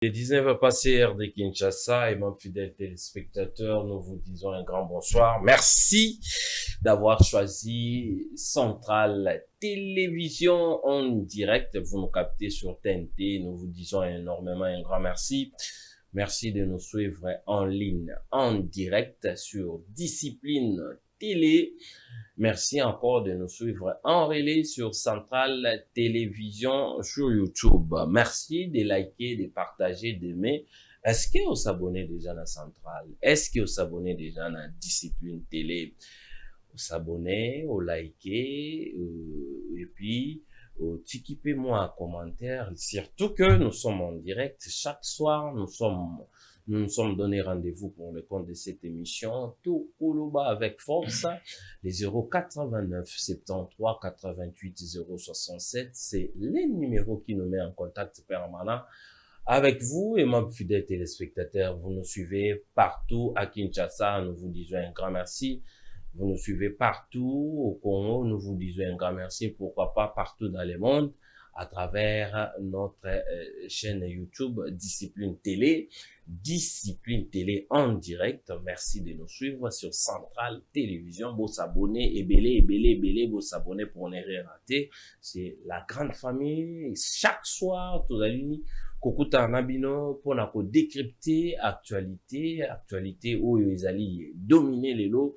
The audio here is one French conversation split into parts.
Les 19 passés de Kinshasa et mon fidèle téléspectateur, nous vous disons un grand bonsoir. Merci d'avoir choisi Centrale Télévision en direct. Vous nous captez sur TNT. Nous vous disons énormément un grand merci. Merci de nous suivre en ligne, en direct sur Discipline Télé. Merci encore de nous suivre en relais sur Centrale Télévision sur YouTube. Merci de liker, de partager, d'aimer. Est-ce que vous s'abonnez déjà à la Centrale? Est-ce que vous s'abonnez déjà à la Discipline Télé? Vous s'abonnez, vous likez, et puis tiquez-moi un commentaire. Surtout que nous sommes en direct chaque soir. Nous nous sommes donné rendez-vous pour le compte de cette émission. Tout Koulouba avec force. Les 089 73 88 067. C'est les numéros qui nous met en contact permanent avec vous et mon fidèle téléspectateur. Vous nous suivez partout à Kinshasa. Nous vous disons un grand merci. Vous nous suivez partout au Congo. Nous vous disons un grand merci. Pourquoi pas partout dans le monde à travers notre chaîne YouTube Discipline Télé. Discipline Télé en direct. Merci de nous suivre sur Centrale Télévision. Vous s'abonner et belé, vous s'abonner pour ne rien rater. C'est la grande famille. Chaque soir, tous les kokuta nabino pour na ko décrypter actualité où ils allaient dominer les lots.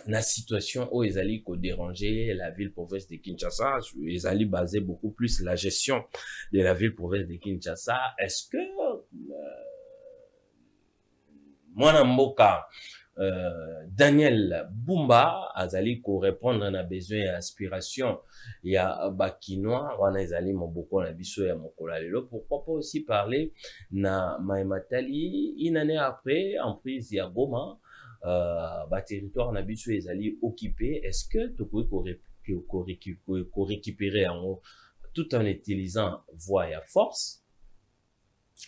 La situation où ils allaient déranger la ville-province de Kinshasa, ils allaient baser beaucoup plus la gestion de la ville-province de Kinshasa. Est-ce que Mwanamboka Daniel Bumba azali ko répondre na besoin et aspiration ya bakinois wana ezali moboko na biso ya mokola lelo? Pourquoi pas aussi parler na Maimatali une année après en prise ya Goma, territoire na biso ezali occupé. Est-ce que tu peux récupérer en tout en utilisant voie ya force,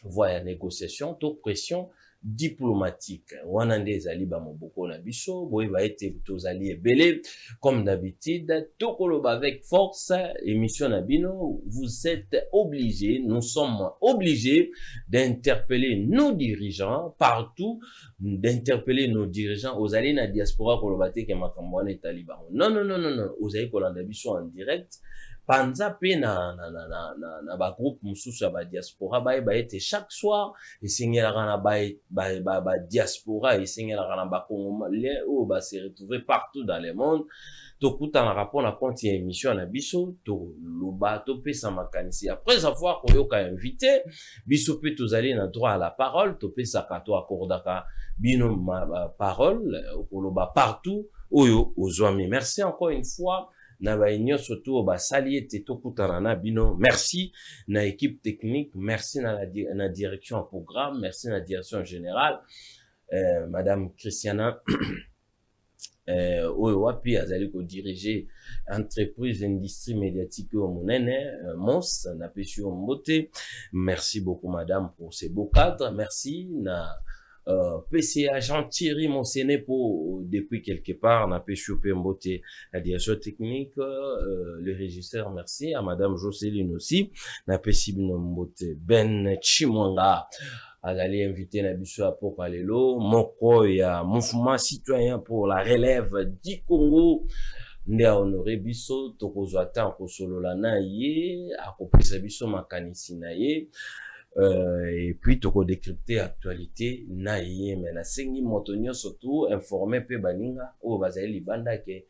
voie ya négociation, to pression diplomatique? Wana nde ezali ba moboko na biso boye ba ete tozali ebele comme d'habitude tokoloba avec force. Émission na bino, vous êtes obligés, nous sommes obligés d'interpeller nos dirigeants partout, d'interpeller nos dirigeants. Ozali na diaspora koloba te ke makambo wana etali bango. Non, non, non, non, non. Ozali kolanda biso en direct. Panza pe na ba groupe mususu ya ba diaspora ba ete chaque soir esengelaka na ba diaspora, esengelaka na ba congolais oyo ba se retrouver partout dans le monde. Tokutana rapport na compte ya émission na biso to loba to pesa makanisi après avoir koyoka invité biso pe tozali na droit à la parole, to pesa kato akordaka bino parole koloba partout oyo ozwami. Merci encore une fois na ba nyonso to ba sali ete tokutana na bino. Merci na équipe technique, merci na direction en programme, merci na direction générale, madame Christiana oyo wapi azali ko diriger entreprise industrie médiatique au monene Mons na pesi mbote. Merci beaucoup madame pour ces beaux cadres. Merci na PCA Jean Thierry Monsené pour depuis quelque part na pesi mbote la direction technique, le régisseur. Merci à madame Jocelyne aussi na pesi mbote. Ben Chimwanga azali invité na biso ya poka lelo moko ya mouvement citoyen pour la relève du Congo nde honoré biso tokozwa temps kosolola na ye akopesa biso makanisi na ye, et puis toko décrypter actualité na ye. Mais nasengi moto nyonso surtout informer pe baninga oyo bazali libanda ke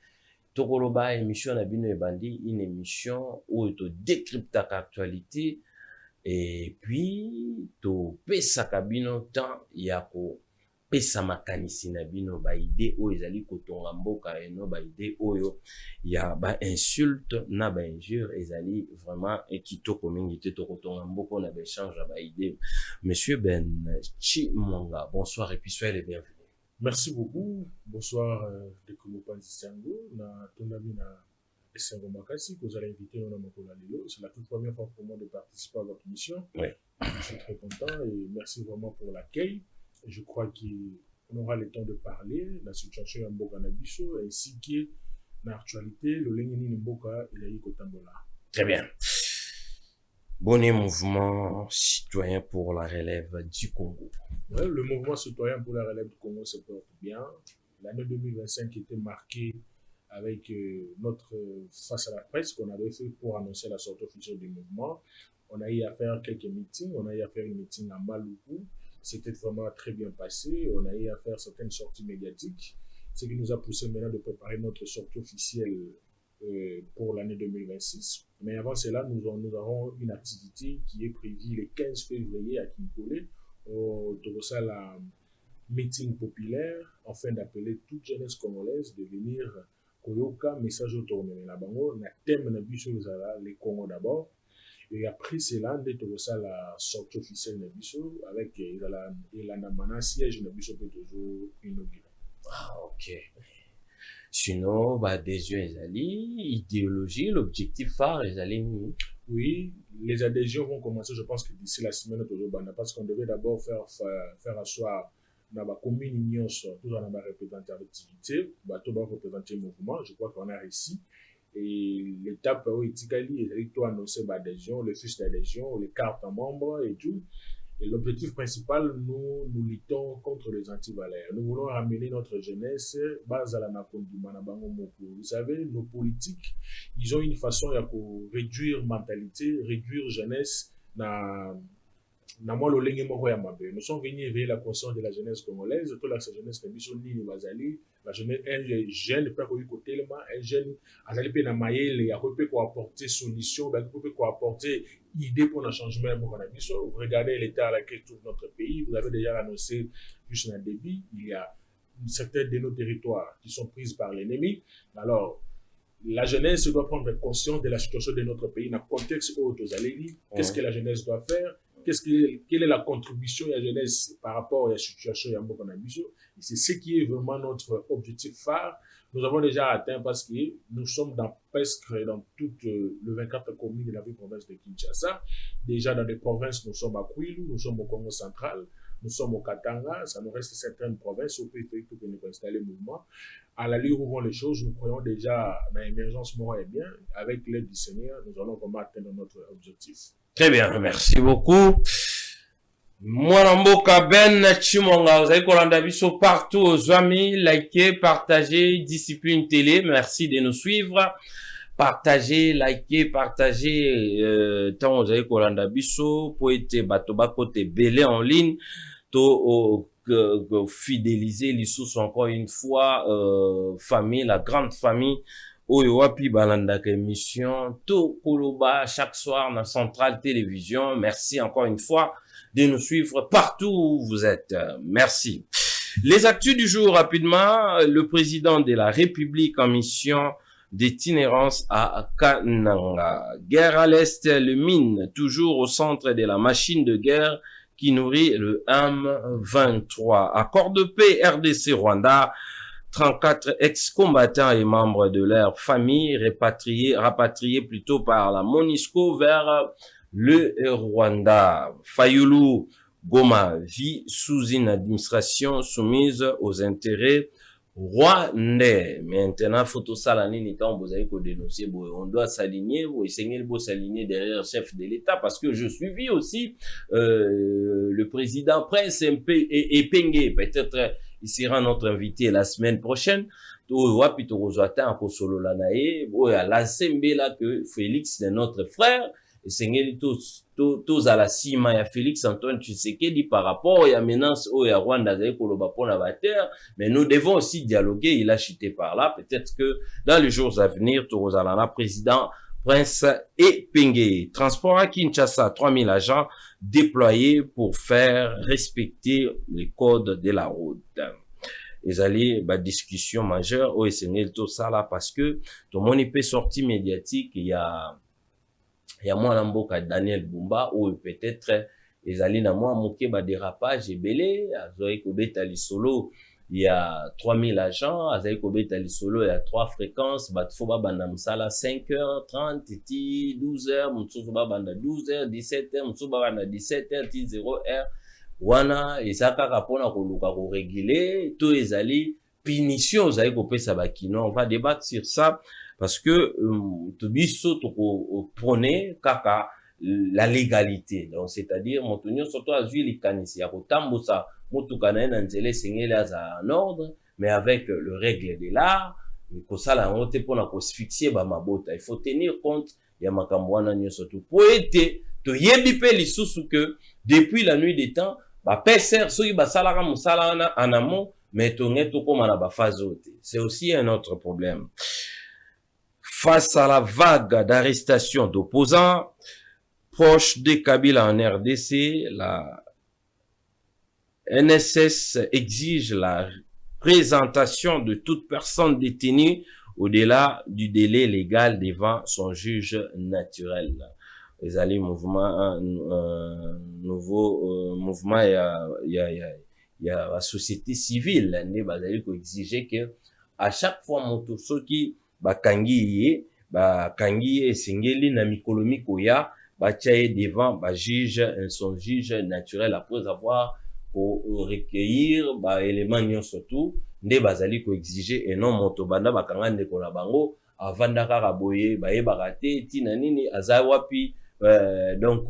tokoloba émission na bino ebandi une émission oyo to décrypter actualité et puis to pesa kabino temps ya ko pesa makanisi na bino ba idée oyo ezali kotonga mboka eno ba idée oyo ya ba insulte na ba injure ezali vraiment kitoko mingi te to kotonga mboka na ba échange ba idée. Monsieur Ben Chimonga, bonsoir et puis soyez les bienvenus. Merci beaucoup. Bonsoir de Kouloupan Distingo na tonami na Esengo Makasi que vous allez inviter dans Mokola Lelo. C'est la toute première fois pour moi de participer à votre mission. Oui. Je suis très content et merci vraiment pour l'accueil. Je crois qu'on aura le temps de parler de la situation en Mboka Nabiso ainsi que l'actualité, le Lengeni Mboka et la Yikotambola. Très bien. Bonnet mouvement citoyen pour la relève du Congo. Ouais, le mouvement citoyen pour la relève du Congo se porte bien. L'année 2025 était marquée avec notre face à la presse qu'on avait fait pour annoncer la sortie officielle du mouvement. On a eu à faire quelques meetings. On a eu à faire un meeting à Maluku. C'était vraiment très bien passé. On a eu à faire certaines sorties médiatiques, ce qui nous a poussé maintenant de préparer notre sortie officielle pour l'année 2026. Mais avant cela, nous aurons une activité qui est prévue le 15 février à Kinkole, au Torosala meeting populaire, afin d'appeler toute jeunesse congolaise de venir koyoka message au tourné la bango na thème na biso les Congo d'abord. Et après cela, nous avons la sortie officielle de biso avec la siège de biso peut toujours inauguré. Ah, ok. Sinon, adhésion idéologie, l'objectif phare, oui, les adhésions vont commencer, je pense que d'ici la semaine, parce qu'on devait d'abord faire asseoir dans la commune union, tout dans la représentativité, tout va représenter le mouvement, je crois qu'on a réussi. Et l'étape où il faut annoncer l'adhésion, le fiche d'adhésion, les cartes en membres et tout. Et l'objectif principal, nous luttons contre les antivaleurs. Nous voulons ramener notre jeunesse, vous savez, nos politiques, ils ont une façon de réduire mentalité, réduire jeunesse, nous sommes venus éveiller la conscience de la jeunesse congolaise, toute la jeunesse de Bissoni, la jeunesse, un jeune, pas qu'on côté un jeune, à la limite, il a peut apporter solution, peut apporter idée pour le changement de Vous regardez l'état à laquelle trouve notre pays, vous avez déjà annoncé juste un débit, il y a certaines de nos territoires qui sont prises par l'ennemi. Alors, la jeunesse doit prendre conscience de la situation de notre pays dans le contexte où vous allez dire, qu'est-ce que la jeunesse doit faire, quelle est la contribution de la jeunesse par rapport à la situation de Mbokanabiso. Et c'est ce qui est vraiment notre objectif phare. Nous avons déjà atteint parce que nous sommes presque dans toutes les 24 communes de la ville province de Kinshasa. Déjà dans les provinces, nous sommes à Kwilu, nous sommes au Congo central, nous sommes au Katanga, ça nous reste certaines provinces au périphérique pour que nous installer le mouvement. À l'allure où vont les choses, nous croyons déjà dans l'émergence mort et bien. Avec l'aide du Seigneur, nous allons vraiment atteindre notre objectif. Très bien, merci beaucoup. Mwanamboka Ben Chimonga, vous avez Kolanda Biso partout aux amis, likez, partagez, Discipline Télé, merci de nous suivre. Partagez, likez, partagez, tant vous avez Kolanda Biso, pour être batoba côté belé en ligne, to fidéliser les sources encore une fois, famille, la grande famille, Oyo wapi balanda émission, to koloba chaque soir dans Centrale Télévision. Merci encore une fois de nous suivre partout où vous êtes. Merci. Les actus du jour rapidement. Le président de la République en mission d'itinérance à Kananga. Guerre à l'Est, le mine, toujours au centre de la machine de guerre qui nourrit le M23. Accord de paix RDC-Rwanda. 34 ex-combattants et membres de leur famille rapatriés plutôt par la MONUSCO vers le Rwanda. Fayulu Goma vit sous une administration soumise aux intérêts rwandais. Maintenant, photo salanine étant, vous avez qu'au dénoncer, on doit s'aligner, vous essayez de s'aligner derrière le chef de l'État parce que je suivis aussi le président Prince et Pengue, peut-être il sera notre invité la semaine prochaine. Wapi Torozwata en solo lanae, à la là que Félix est notre frère. Et c'est tous à la cima ya Félix Antoine Tshisekedi par rapport à la menace au Rwanda mais nous devons aussi dialoguer. Il a chuté par là. Peut-être que dans les jours à venir, Torozalana, président Prince et Pengue. Transport à Kinshasa, 3000 agents déployés pour faire respecter les codes de la route. Les alliés, discussion majeure au SNL, tout ça là, parce que tout le monde peut sortir médiatique, il y a moi Mboka Daniel Bumba, ou peut-être, les alliés dans moi, moqué, dérapage et belé, Azoï Kobeta Solo, il y a 3000 agents, Azoï Kobeta Solo, il y a 3 fréquences, Batfoba Bandamsala, 5h30, 12h, Mutsuba Banda 12h, 17h, Mutsuba Banda 17h, 0h, wana ezaka kapona koluka ko réguler to ezali punition ezali kopesa bakino. On va débattre sur ça parce que to biso to prôner kaka la légalité. Donc, c'est-à-dire, montonio surtout à jouer les canissi. À kotambosa, motukana nanzele sengele aza en ordre, mais avec le règle de l'art, mais kosala ngote pour na asphyxier ba mabota. Il faut tenir compte ya makambo wana nyonso tu. Po ete to yebi pe lisusu que depuis la nuit des temps, ba peser soki basalaka mosala wana en amont, mais to ngeto koma na ba phase ote. C'est aussi un autre problème. Face à la vague d'arrestations d'opposants proches de Kabila en RDC, la NSS exige la présentation de toute personne détenue au-delà du délai légal devant son juge naturel. Les alliés mouvement, nouveau mouvement, il y a la société civile, ne bazali ko exiger que à chaque fois moto soki bakangi ye sengeli na mikolo mikoya batia devant juge, son juge naturel après avoir recueillir éléments nyonso tout nde bazali ko exiger et non moto banda bakanga ndeko na bango avanda kaka boye bayebaka te tina nini aza wapi. Donc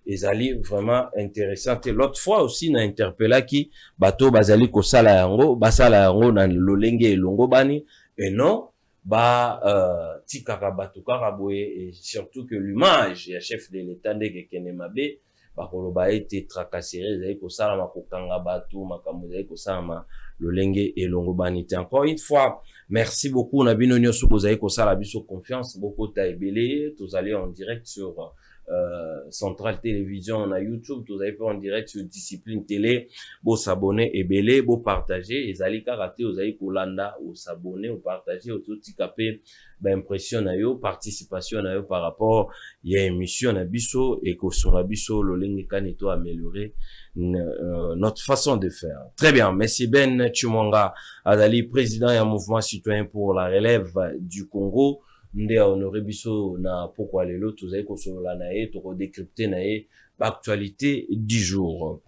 ezali vraiment intéressant. L'autre fois aussi na interpellaki bato bazali kosala yango basala yango na lolenge elongo bani et non tikaka bato kaka boye, et surtout que l'image ya chef de l'état ndenge kene mabe bakoloba ete tracasserie ezali kosalama kokanga bato makambo ezali kosalama lolenge elongo bani te. Encore une fois, merci beaucoup na bino nyonso bozali kosala biso confiance beaucoup ta ebele tozali en direct sur Centrale Télévision na YouTube, vous avez fait en direct sur Discipline Télé, vous s'abonner et belé, vous partager, et allez karaté, vous allez kolanda, vous s'abonner, vous partager, vous tout capé, impression na yo, participation na yo par rapport, il y a émission na biso, et que sur la biso, le ligne kanito améliorer notre façon de faire. Très bien, merci Ben Chumanga, Adali, président et mouvement citoyen pour la relève du Congo. Nde honoré biso na pourquoi lelo tozali kosolola na ye to décrypter na ye l'actualité du jour.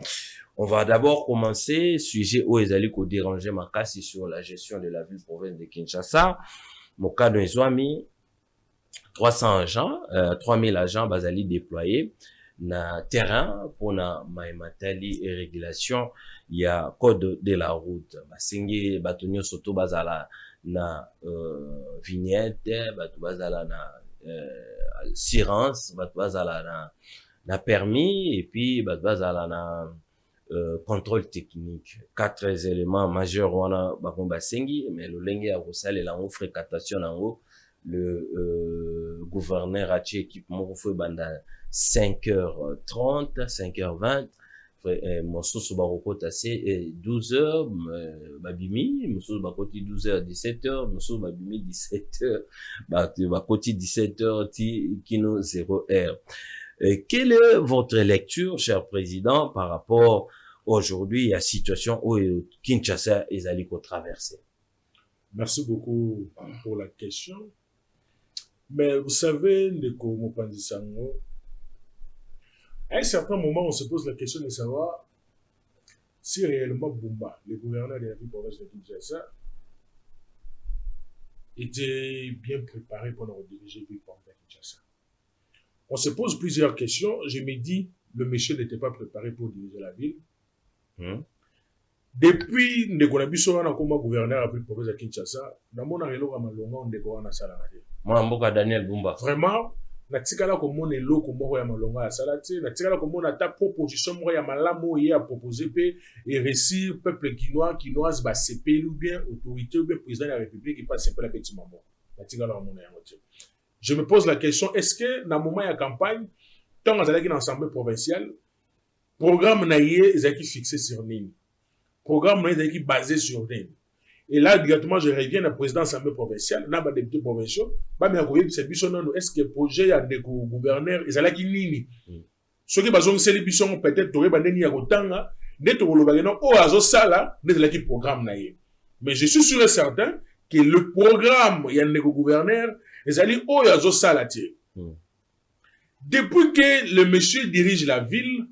On va d'abord commencer sujet où ezali ko déranger makasi sur la gestion de la ville province de Kinshasa. Mokado ezwami 300 agents, 3000 agents bazali déployés na terrain pour na maimatali et régulation, il y a code de la route. Basengi batonyo soto bazala na vignette, batu bazala na assurance, batu bazala na permis, et puis batu bazala na contrôle technique. 4 éléments majeurs wana bakomba sengi, mais le lenge ya kosala la fréquentation nango le gouverneur a tché équipe moko fo banda 5h30, 5h20. Mosusu bakokota se 12h babimi, mosusu bakoti 12h 17h, mosusu babimi 17h bakoti 17h kino 0h. Quelle est votre lecture, cher président, par rapport aujourd'hui à la situation où Kinshasa ezali ko traverser? Merci beaucoup pour la question. Mais vous savez, Ndeko Mopanzi Sango, à un certain moment, on se pose la question de savoir si réellement Bumba, le gouverneur de la ville province de Kinshasa, était bien préparé pour nous diriger la ville province de Kinshasa. On se pose plusieurs questions. Je me dis, le monsieur n'était pas préparé pour diriger la ville. Depuis Ndekonabiso, on a comme gouverneur de la ville province de Kinshasa, dans mon arrêt-là, on a décoré un salarié. Moi, Mboka Daniel Bumba. Vraiment, natikala komona eloko moko ya malonga ya salati, natikala komona ta proposition moko ya malamu ya proposer pe et récit peuple quinoise ba CPL ou bien autorité ou bien président de la République qui passe un la petit maman. Natikala komona yango te. Je me pose la question, est-ce que dans le moment de campagne, tant que dans l'Assemblée provinciale, programme naïe est fixé sur nini, programme naïe est basé sur nini. Et là, directement, je reviens à la présidence de l'Assemblée provinciale, dans les députés provinciaux, est-ce que le projet de gouverneur est là qui nini? Ceux qui ont fait l'émission, peut-être, ils ont fait autant, d'être au Lobagano, ou à Zosala, d'être là qui programme naïe. Mais je suis sûr et certain que le programme, il y a un gouverneur, ils allaient au à Zosala. Depuis que le monsieur dirige la ville,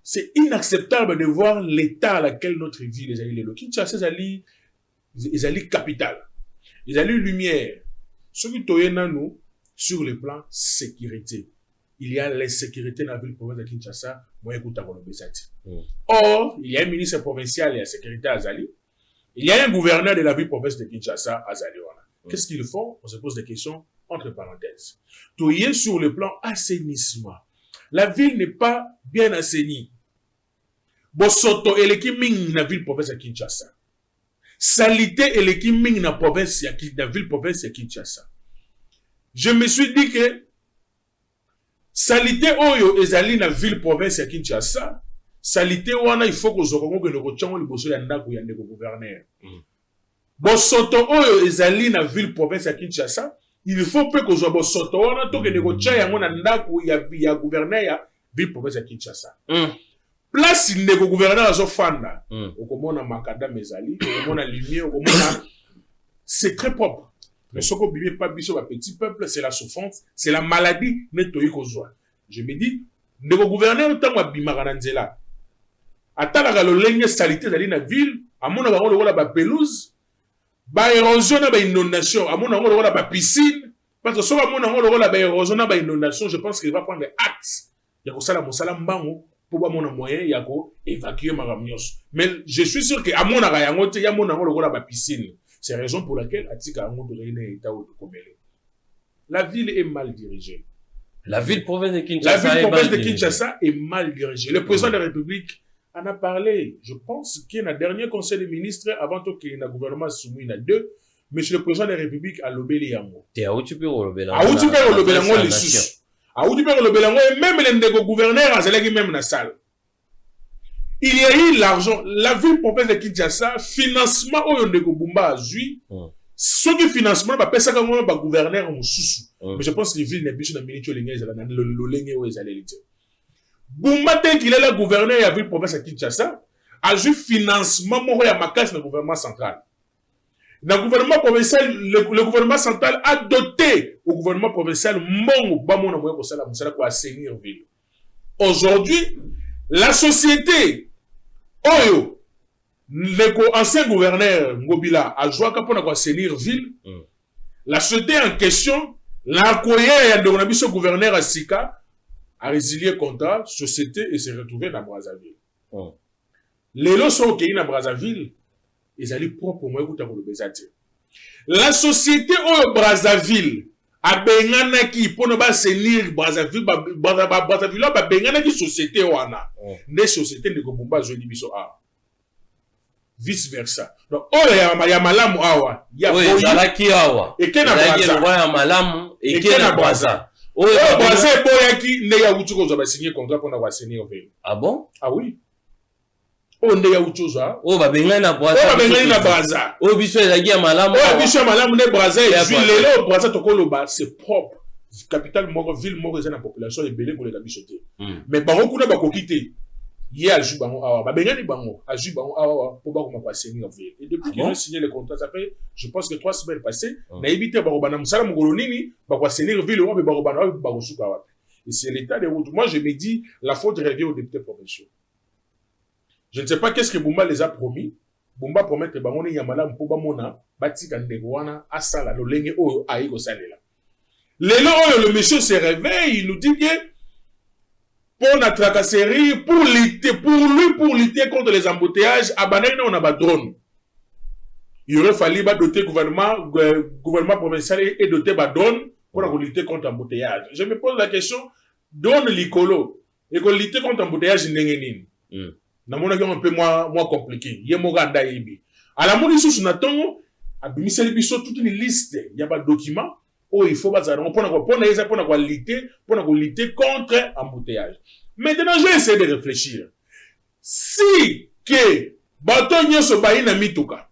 c'est inacceptable de voir l'état à laquelle notre ville est allée. Kinshasa, ils allaient capital. Ils allaient lumière. Ce qui est nous sur le plan sécurité. il y a l'insécurité dans la ville province de Kinshasa, moi écoute à Kolobesati. Or, il y a un ministre provincial et la sécurité à Zali. Il y a un gouverneur de la ville province de Kinshasa à Zali. Qu'est-ce qu'ils font? On se pose des questions entre parenthèses. Tout y est sur le plan assainissement. La ville n'est pas bien assainie. Bosoto et l'équipe ming na ville province de Kinshasa. Salité et l'équipe ming na province na ville province de Kinshasa. Je me suis dit que salité oyo ezali na ville province ya Kinshasa, salité wana il faut que zokongo que le tchango liboso ya ndako ya ndeko gouverneur. Bosoto oyo ezali na ville province ya Kinshasa, il faut que zo bosoto wana to que ndeko tcha yango na ndako ya gouverneur ya ville province ya Kinshasa. Place ndeko gouverneur azo fanda, okomona makadam ezali, okomona lumière, okomona c'est très propre. Mais ce qu'on ne pas biso petit peuple, c'est la souffrance, c'est la maladie nettoyée qu'on soit. Je me dis, le gouverneur tant que bimarananzela, attends la lolenge salité dans la ville, à mon avis on la pelouse, ba érosion na ba inondation, à mon avis on la piscine, parce que soit à mon avis on la érosion na ba inondation, je pense qu'il va prendre des actes. Il y a que ça la mosala mbango pour ba mon moyen, il y a ko évacuer ma ramios. Mais je suis sûr que à mon avis il y a mon avis on la piscine. C'est la raison pour laquelle la ville est mal dirigée. La ville province de Kinshasa est mal dirigée. Le président de la République en a parlé. Je pense qu'il y a un dernier conseil des ministres avant qu'il y ait un gouvernement soumis, il y en a deux. Monsieur le président de la République a lobé les yango. Et même les gouverneurs ont même la salle. Il y a eu l'argent. La ville province de Kinshasa, financement au Yondeko Bumba a joué. Ce qui financement, bah, ça comme un gouverneur ou sous. Mais je pense que les villes n'est plus dans le milieu de l'Église. Bumba, dès qu'il est le gouverneur de la ville province de Kinshasa, a joué financement, moi, il y a ma casse dans le gouvernement central. Dans le gouvernement provincial, le gouvernement central a doté au gouvernement provincial, pour assainir la ville. Aujourd'hui, la société, Oyo, l'ancien gouverneur Ngobila a joué pour assainir ville. La société en question, l'encoyer de ce gouverneur à Sika a résilié contrat, société et s'est retrouvé dans Brazzaville. Les lots sont au dans Brazzaville, ils allaient propre moi écouter pour le Bézati. La société Oyo Brazzaville a benganaki pour ne pas assainir Brazzaville, Brazzaville a benganaki société wana. Des sociétés de Gobumba Zoni Biso a. Vice versa. Donc, oh, ya malamu awa. Ya boyaki awa. Et kena Brazza. Ya malamu. Et kena Brazza. Oh, Brazza boyaki, ne ya uchuko za signer contrat pour na signer au ville. Ah bon? Ah oui. Oh, ne ya uchuza. Oh, ba bengani na Brazza. Oh, ba bengani na Brazza. Oh, biso ezaki ya malamu. Oh, biso ya malamu ne Brazza. Et puis, lelo, Brazza tokoloba, c'est propre. Capitale moko, ville moko, eza na population ebele pour les bisoté. Mais bango kuna ba kokite. Hier, a joué bango awa. Ba bengani bango. A joué bango awa pour ba kuma signer en ville. Et depuis qu'ils ont signé le contrat, ça fait, je pense que 3 semaines passées, na évité bango bana musala mugolo nini, ba kwa signer ville, ba bango bana ba ko suka wa. Et c'est l'état des routes. Moi, je me dis, la faute revient aux députés provinciaux. Je ne sais pas qu'est-ce que Bumba les a promis. Bumba promet que bango ni yamala mpoba mona, batika ndeko wana, asala, lolenge oyo, aïko salela. Le monsieur se réveille, il nous dit que pour la tracasserie, pour lutter contre les embouteillages, on a des drones. Il aurait fallu doter le gouvernement provincial et doter des drones pour lutter contre l'embouteillage. Je me pose la question, drone l'icolo, et qu'on lutter contre l'embouteillage, na mona un peu moins compliqué. Il y a Moganda Ibi. À la moni sous natongo, a bimiseli biso toute une liste, il y a pas de documents. Oh, il faut pas ça. Pour lutter contre l'embouteillage. Maintenant, je vais essayer de réfléchir. Si que bateau nyoso ba ina mituka,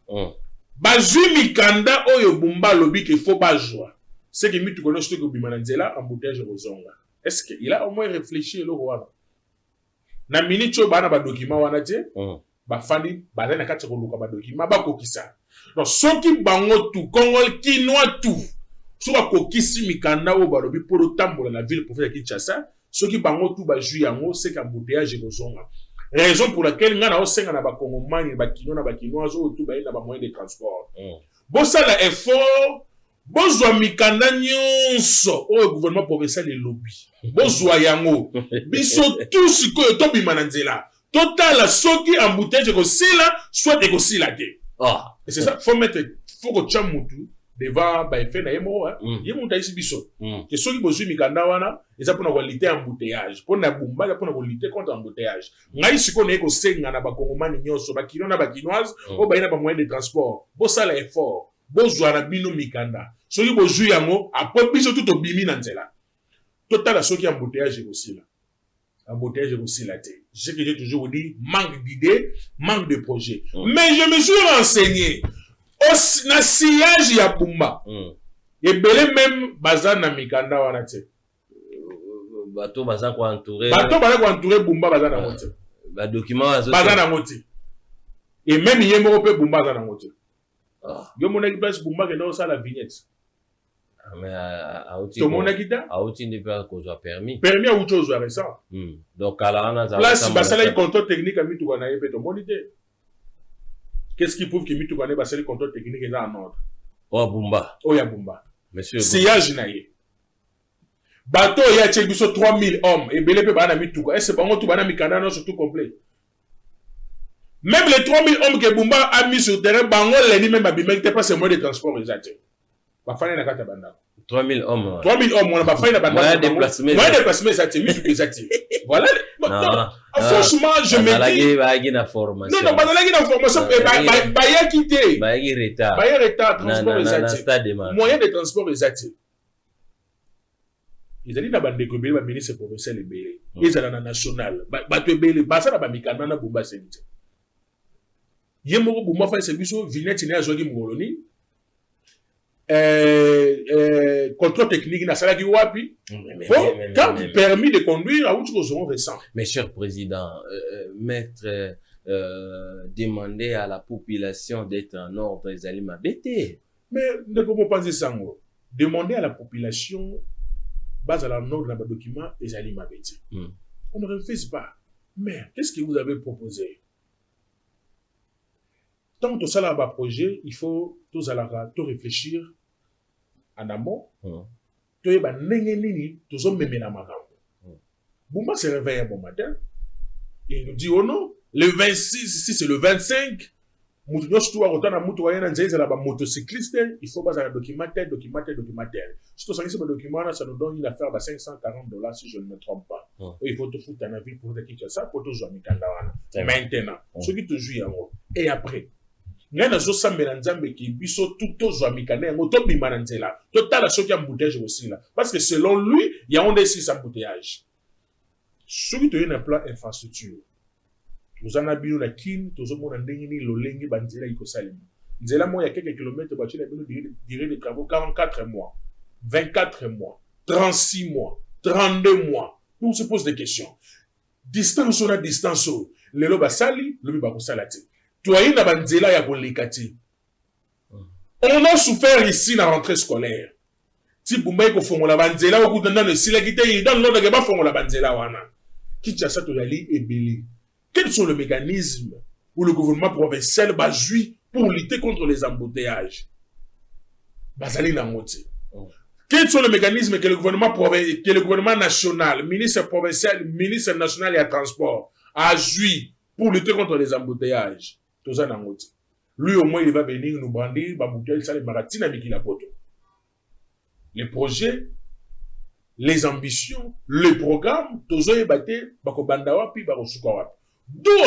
bazui mikanda oyo Bumba lobi qu'il faut pas jouer. C'est que mituka no stoke bimananzela embouteillage rozonga. Est-ce qu'il a au moins réfléchi le roi? Na minicho bana ba document wana te, ba fandi ba na kati ko luka ba document ba kokisa. Donc soki bango tout Congol kinois tout. Soit kokisi mikanda o balobi pour le tambola la ville pour faire Kinshasa, ceux qui bango tout ba jouer yango c'est qu'embouteillage rozonga. Raison pour laquelle ngana o senga na ba kongomani ba kino na ba kinois zo tout ba ina ba moyen de transport. Bon ça la effort bozwa mikanda nyonso oyo gouvernement provincial elobi bozwa yango biso tous koyo tobima na nzela totala soki embouteillage ekosila soit ekosila te. Et c'est ça, faut que tu mutu devant ba effet na yemo ye muta isi biso que soki bozwi mikanda wana eza pona ko lutter embouteillage pona bumba pona ko lutter contre embouteillage ngai siko ne ko senga na ba kongomani nyonso ba kino na ba kinoise o ba ina ba moyen de transport bo sala effort bozwa na bino mikanda soki bozwi yango après biso tout obimi na nzela totala soki embouteillage ekosila embouteillage ekosila te. Ce que j'ai toujours dit, manque d'idées, manque de projets. Mais je me suis renseigné na sillage ya Bumba et belé même bazan na mikanda wana te bato bazan ko entourer Bumba bazan na mote ba document bazan na mote et même yemo pe Bumba bazan na mote yo mona ki place Bumba ke na ça la vignette mais auti to mona kita auti ne pas ko soit permis à autre chose récent donc ala na za place basala le contrôle technique ami to na yepe to monite. Qu'est-ce qui prouve que Mitou Kane basé le contrôle technique est en ordre? Oh Bumba. Oh ya Bumba. Monsieur. Sillage naïe. Bateau ya tchebiso 3000 hommes et belé pe bana Mitou. Est-ce que bango tout bana mikanda non surtout complet. Même les 3000 hommes que Bumba a mis sur terrain, bango l'ennemi même abimé pas ce moyen de transport exact. Ba fane na kata banda. 3000 hommes. 3000 hommes on ba fane na banda. Moyen de déplacement exact, Mitou exact. Voilà. Non. Franchement, je me dis. Non, pas la formation. Baya quitté. Baya retard. Transport exact. Moyen de transport exact. Ils allaient dans la bande de ministre provincial et belé. Ils allaient dans la nationale. Bateau belé. Basa na bamikana na Bumba senite. Yemoko Bumba fait service au vignette n'a joué Mongoloni. Contrôle technique na salaki wapi quand permis de conduire à où tu seront récent. Mais cher président, maître demander à la population d'être en ordre les aliments m'abêter. Mais ne pouvons pas dire ça. Demander à la population base à la norme dans le document les aliments m'abêter. On ne refuse pas. Mais qu'est-ce que vous avez proposé? Tant que ça là bas projet, il faut tous à la tout réfléchir en amont. Tu es ban nini, tous hommes même na makambo. Bumba se réveille un bon matin. Et il nous dit oh non, le 26, si c'est le 25, mutu nyos tu autant na mutu wayena nzeza la ba motocycliste, il faut baser documentaire. Si tu sais ce document ça nous donne une affaire à $540 si je ne me trompe pas. Il faut te foutre un avis pour dire que ça pour te jouer mikanda wana. Maintenant, ce qui te joue yango et après Nana zo sambela nzambe ki biso tout zo mikane ngo to bimana nzela totala soki embouteillage aussi là parce que selon lui il y a on des embouteillage soki to yena plan infrastructure tozana bino na kin tozo mona ndenge ni lolengi banzela iko salima nzela mo ya quelques kilomètres ba china bino durée de travaux 44 mois 24 mois 36 mois 32 mois on se pose des questions distance sur la distance le lo basali lo ba ko salati. On a souffert ici dans la rentrée scolaire. Si vous m'avez fait la banzela, vous avez dit dans l'ordre de la banzela. Quels sont les mécanismes où le gouvernement provincial joue pour lutter contre les embouteillages? Quels sont les mécanismes que le gouvernement national, ministre provincial, ministre national et à transport a joué pour lutter contre les embouteillages? Lui au moins il va venir nous brandir les projets, les ambitions, les programmes, d'où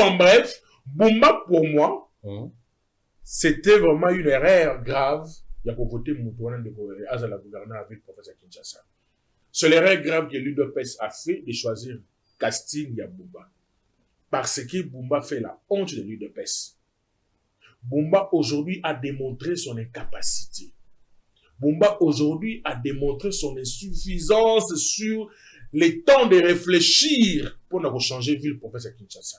en bref, Bumba pour moi, c'était vraiment une erreur grave. Il y a pour voter Moutouana de la gouverneur avec le professeur Kinshasa. C'est l'erreur grave que l'UDPS a fait de choisir Casting Yabumba. Parce que Bumba fait la honte de l'UDPS. Bumba aujourd'hui a démontré son incapacité. Bumba aujourd'hui a démontré son insuffisance sur le temps de réfléchir pour ne changer ville professeur Kinshasa.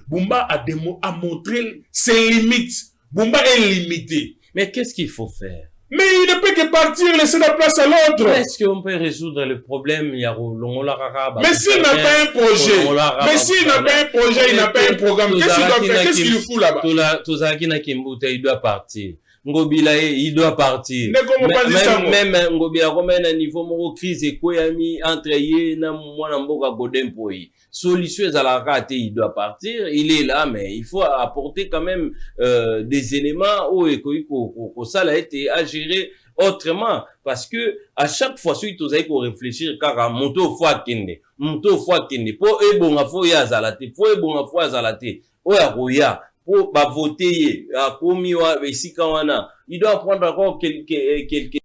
Bumba a montré ses limites. Bumba est limité. Mais qu'est-ce qu'il faut faire? Mais il ne peut que partir, laisser la place à l'autre. Est-ce qu'on peut résoudre le problème? Mais s'il n'a pas un projet, il n'a pas un programme, qu'est-ce qu'il doit faire? Qu'est-ce qu'il fout là-bas? Il doit partir. Ngobila, il doit partir. Même Ngobila, comme un niveau, mon crise et Koyami, entre yé, na mwana mboka Godempoyi. Solution à la rate, il doit partir. Il est là, mais il faut apporter quand même, des éléments où ça a été à gérer autrement. Parce que, à chaque fois, suite aux aïe, qu'on réfléchir, car monto fois kende, po e bonga fo ya zalate, po e bonga fo ya zalate, o ya roya, po ba voter, a komi wa, esika wana, il doit prendre encore quelques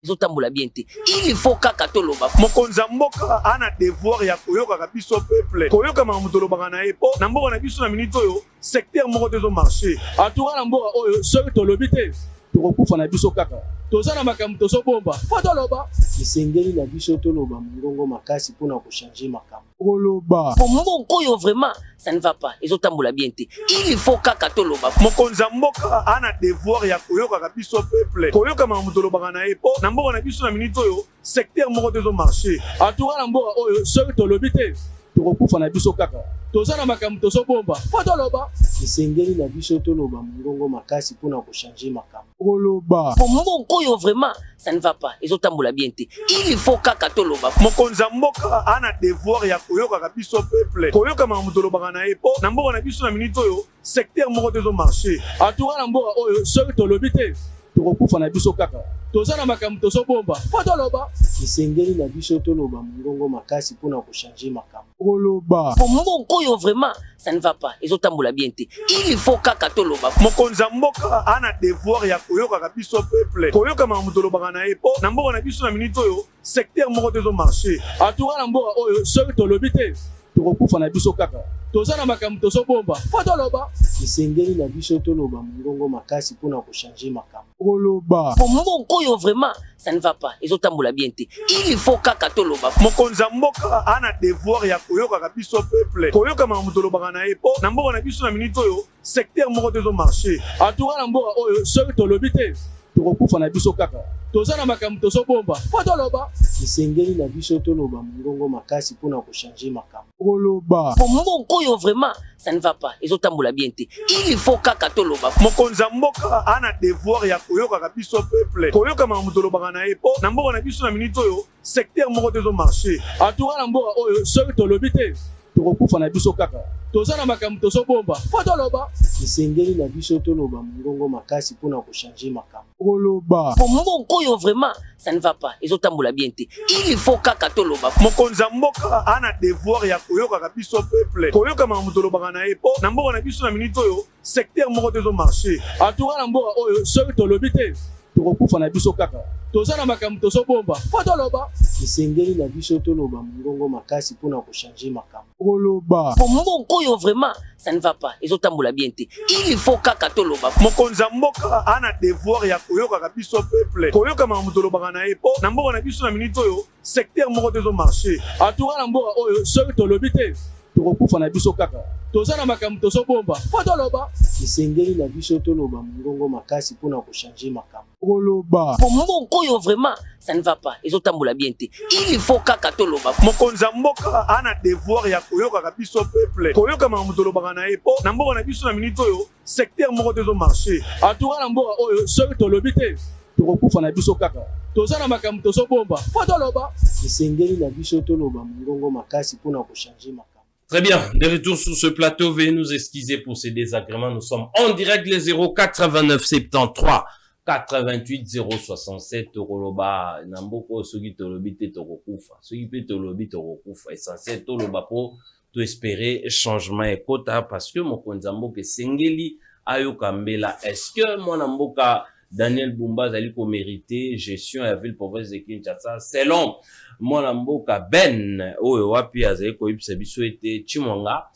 zotambola bien te il faut kaka toloba mokonza mboka ana devoir ya koyoka ka biso peuple koyoka mamuto lobaka na ye po na mboka na biso na minute oyo secteur moko te zo marché entoura na mboka oyo soki tolobi te tokokufa na biso kaka toza na makambo tozobomba po toloba esengeli na biso toloba mongongo makasi mpona kochange makambo koloba mboka oyo vraiment ça ne va pas ezotambola bien te il faut kaka toloba mokonza mboka ana devoir ya koyoka ka biso peuple koyoka mamuto lobaka na ye po na mboka na biso na minute oyo secteur moko te zo marché entoura na mboka oyo soki tolobi te tokokufa na biso kaka toza na makambo tozobomba po toloba esengeli na biso toloba mongongo makasi mpona kochange makambo koloba mboka oyo vraiment ça ne va pas ezotambola bien te il faut kaka toloba mokonza mboka ana devoir ya koyoka ka biso peuple koyoka mamuto lobaka na ye po na mboka na biso na minute oyo secteur moko te zo marché entoura na mboka oyo soki tolobi te tokokufa na biso kaka toza na makambo tozobomba po toloba esengeli na biso toloba mongongo makasi mpona kochange makambo koloba mboka oyo vraiment ça ne va pas ezotambola bien te il faut kaka toloba mokonza mboka ana devoir ya koyoka ka biso peuple koyoka mamuto lobaka na ye po na mboka na biso na minute oyo secteur moko te zo marché entoura na mboka oyo soki tolobi te tokokufa na biso kaka toza na makambo tozobomba po toloba esengeli na biso toloba mongongo makasi mpona kochange makambo koloba mboka oyo vraiment ça ne va pas ezotambola bien te il faut kaka toloba mokonza mboka ana devoir ya koyoka ka biso peuple koyoka mamuto lobaka na ye po na mboka na biso na minute oyo secteur moko te zo marché entoura na mboka oyo soki tolobi te tokokufa na biso kaka toza na makambo tozobomba po toloba esengeli na biso toloba mongongo makasi mpona kochange makambo koloba mboka oyo vraiment ça ne va pas ezotambola bien te il faut kaka toloba mokonza mboka ana devoir ya koyoka ka biso peuple koyoka mamuto lobaka na ye po na mboka na biso na minute oyo secteur moko te zo marché entoura na mboka oyo soki tolobi te tokokufa na biso kaka toza na makambo tozobomba po toloba esengeli na biso toloba mongongo makasi mpona kochange makambo koloba mboka oyo vraiment ça ne va pas ezotambola bien te il faut kaka toloba mokonza mboka ana devoir ya koyoka ka biso peuple koyoka mamuto lobaka na ye po na mboka na biso na minute oyo secteur moko te zo marché entoura na mboka oyo soki tolobi te tokokufa na biso kaka toza na makambo tozobomba po toloba esengeli na biso toloba mongongo makasi mpona kochange makambo koloba mboka oyo vraiment ça ne va pas ezotambola bien te il faut kaka toloba mokonza mboka ana devoir ya koyoka ka biso peuple koyoka mamuto lobaka na ye po na mboka na biso na minute oyo secteur moko te zo marché entoura na mboka oyo soki tolobi te tokokufa na biso kaka toza na makambo tozobomba po toloba esengeli na biso toloba mongongo makasi mpona kochange makambo koloba mboka oyo vraiment ça ne va pas ezotambola bien te il faut kaka toloba mokonza mboka ana devoir ya koyoka ka biso peuple koyoka mamuto lobaka na ye po na mboka na biso na minute oyo secteur moko te zo marché entoura na mboka oyo soki tolobi te tokokufa na biso kaka toza na makambo tozobomba po toloba esengeli na biso toloba mongongo makasi mpona kochange makambo. Très bien, de retour sur ce plateau, veuillez nous excuser pour ces désagréments. Nous sommes en direct les 089 73 88 067 Tokoloba Namboko Sogi Tolobite Tokokufa. Sogi Pe Tolobi Tokokufa. Essentiel Toloba pour to espérer changement et quota parce que mon konzambo ke Sengeli Ayo Kambela. Est-ce que mon amboka Daniel Bumba zali ko mérité gestion à ville province de Kinshasa selon mon mboka Ben oyo wapi azali ko yebisa biso ete Chimonga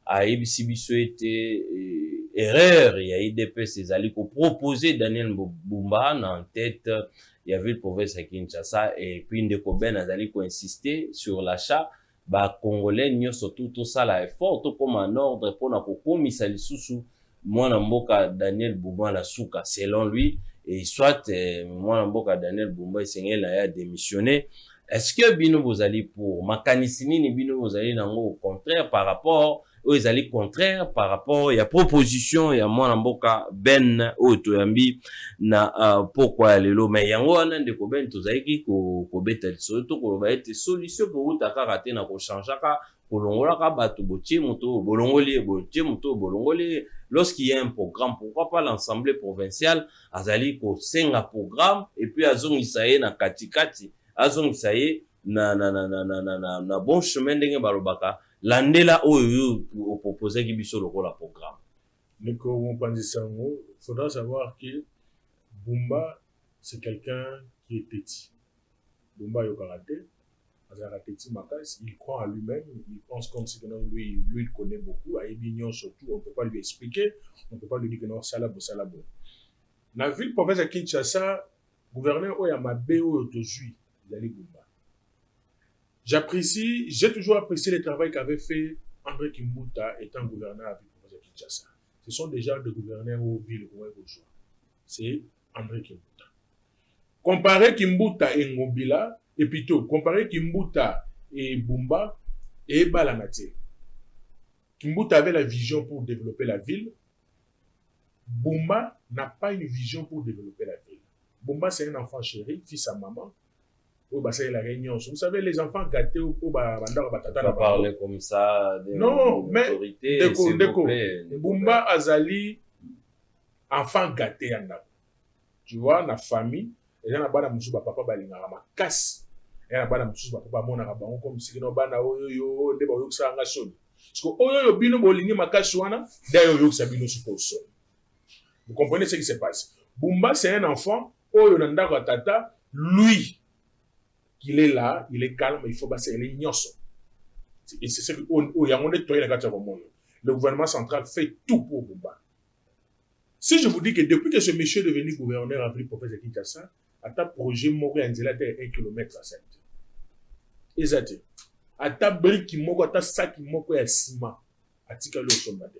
ayebisi biso ete erreur ya IDPS ezali ko proposer Daniel Bumba en tête ya ville province de Kinshasa et puis ndeko Ben azali ko insister sur l'achat ba congolais nyonso tout ça la effort to comme en ordre pona ko komisa lisusu mwana mboka Daniel Bumba la suka selon lui et soit mwana mboka Daniel Bumba esengeli na ya démissionner. Est-ce que bino vous allez pour makanisini ni bino vous allez nango au contraire par rapport oyo ezali contraire par rapport ya proposition ya mwana mboka Ben oyo toyambi na pokwa ya lelo. Mais yango wana ndeko Ben tozalaki kobeta liso to koloba ete solution kouta kaka te na kochangeaka kolongolaka bato botie moto bolongoli botie moto bolongoli. Lorsqu'il y a un programme, pourquoi pas l'Assemblée provinciale azali ko senga programme et puis azongisa ye na katikati azongisa ye na bon chemin ndenge balobaka landela oyo proposer ki biso lokola programme. Ndeko Mpanzisango, il faudra savoir que Bumba c'est quelqu'un qui est petit. Bumba yo karaté, il croit en lui-même, il pense comme si lui il connaît beaucoup, à Ebignon surtout, on ne peut pas lui expliquer, on ne peut pas lui dire que non, salabo. Dans la ville province de Kinshasa, gouverneur Oyamabe Oyotozui, Zali Bumba. J'ai toujours apprécié le travail qu'avait fait André Kimbuta étant gouverneur à la ville province de Kinshasa. Ce sont déjà des gouverneurs aux villes où c'est André Kimbuta. Comparé Kimbuta et Ngobila, et plutôt, comparer Kimbuta et Bumba et Balanate. Kimbuta avait la vision pour développer la ville. Bumba n'a pas une vision pour développer la ville. Bumba, c'est un enfant chéri, fils à maman. C'est la réunion. Vous savez, les enfants gâtés ou pas parler comme ça. Non, mais Bumba Azali, enfant gâté en a. Tu vois, la famille, et là, on a papa balingara casse. Et là, on a papa monara comme si on bana oyo ndeba oyo sa nga soni. Parce que oyo bino bolingi makasi wana, d'ailleurs oyo sa bino suppose. Vous comprenez ce qui se passe? Bumba, c'est un enfant, oyo nandaka tata, lui, qu'il est là, il est calme, il faut passer, il est ignoso. Et c'est ce que le gouvernement central fait tout pour Bumba. Si je vous dis que depuis que ce monsieur est devenu gouverneur à ville province de Kinshasa, à ta projet moko anzela te 1 km à 7. Exact. À ta brique moko, à ta sac moko ya ciment, à tika le sombate.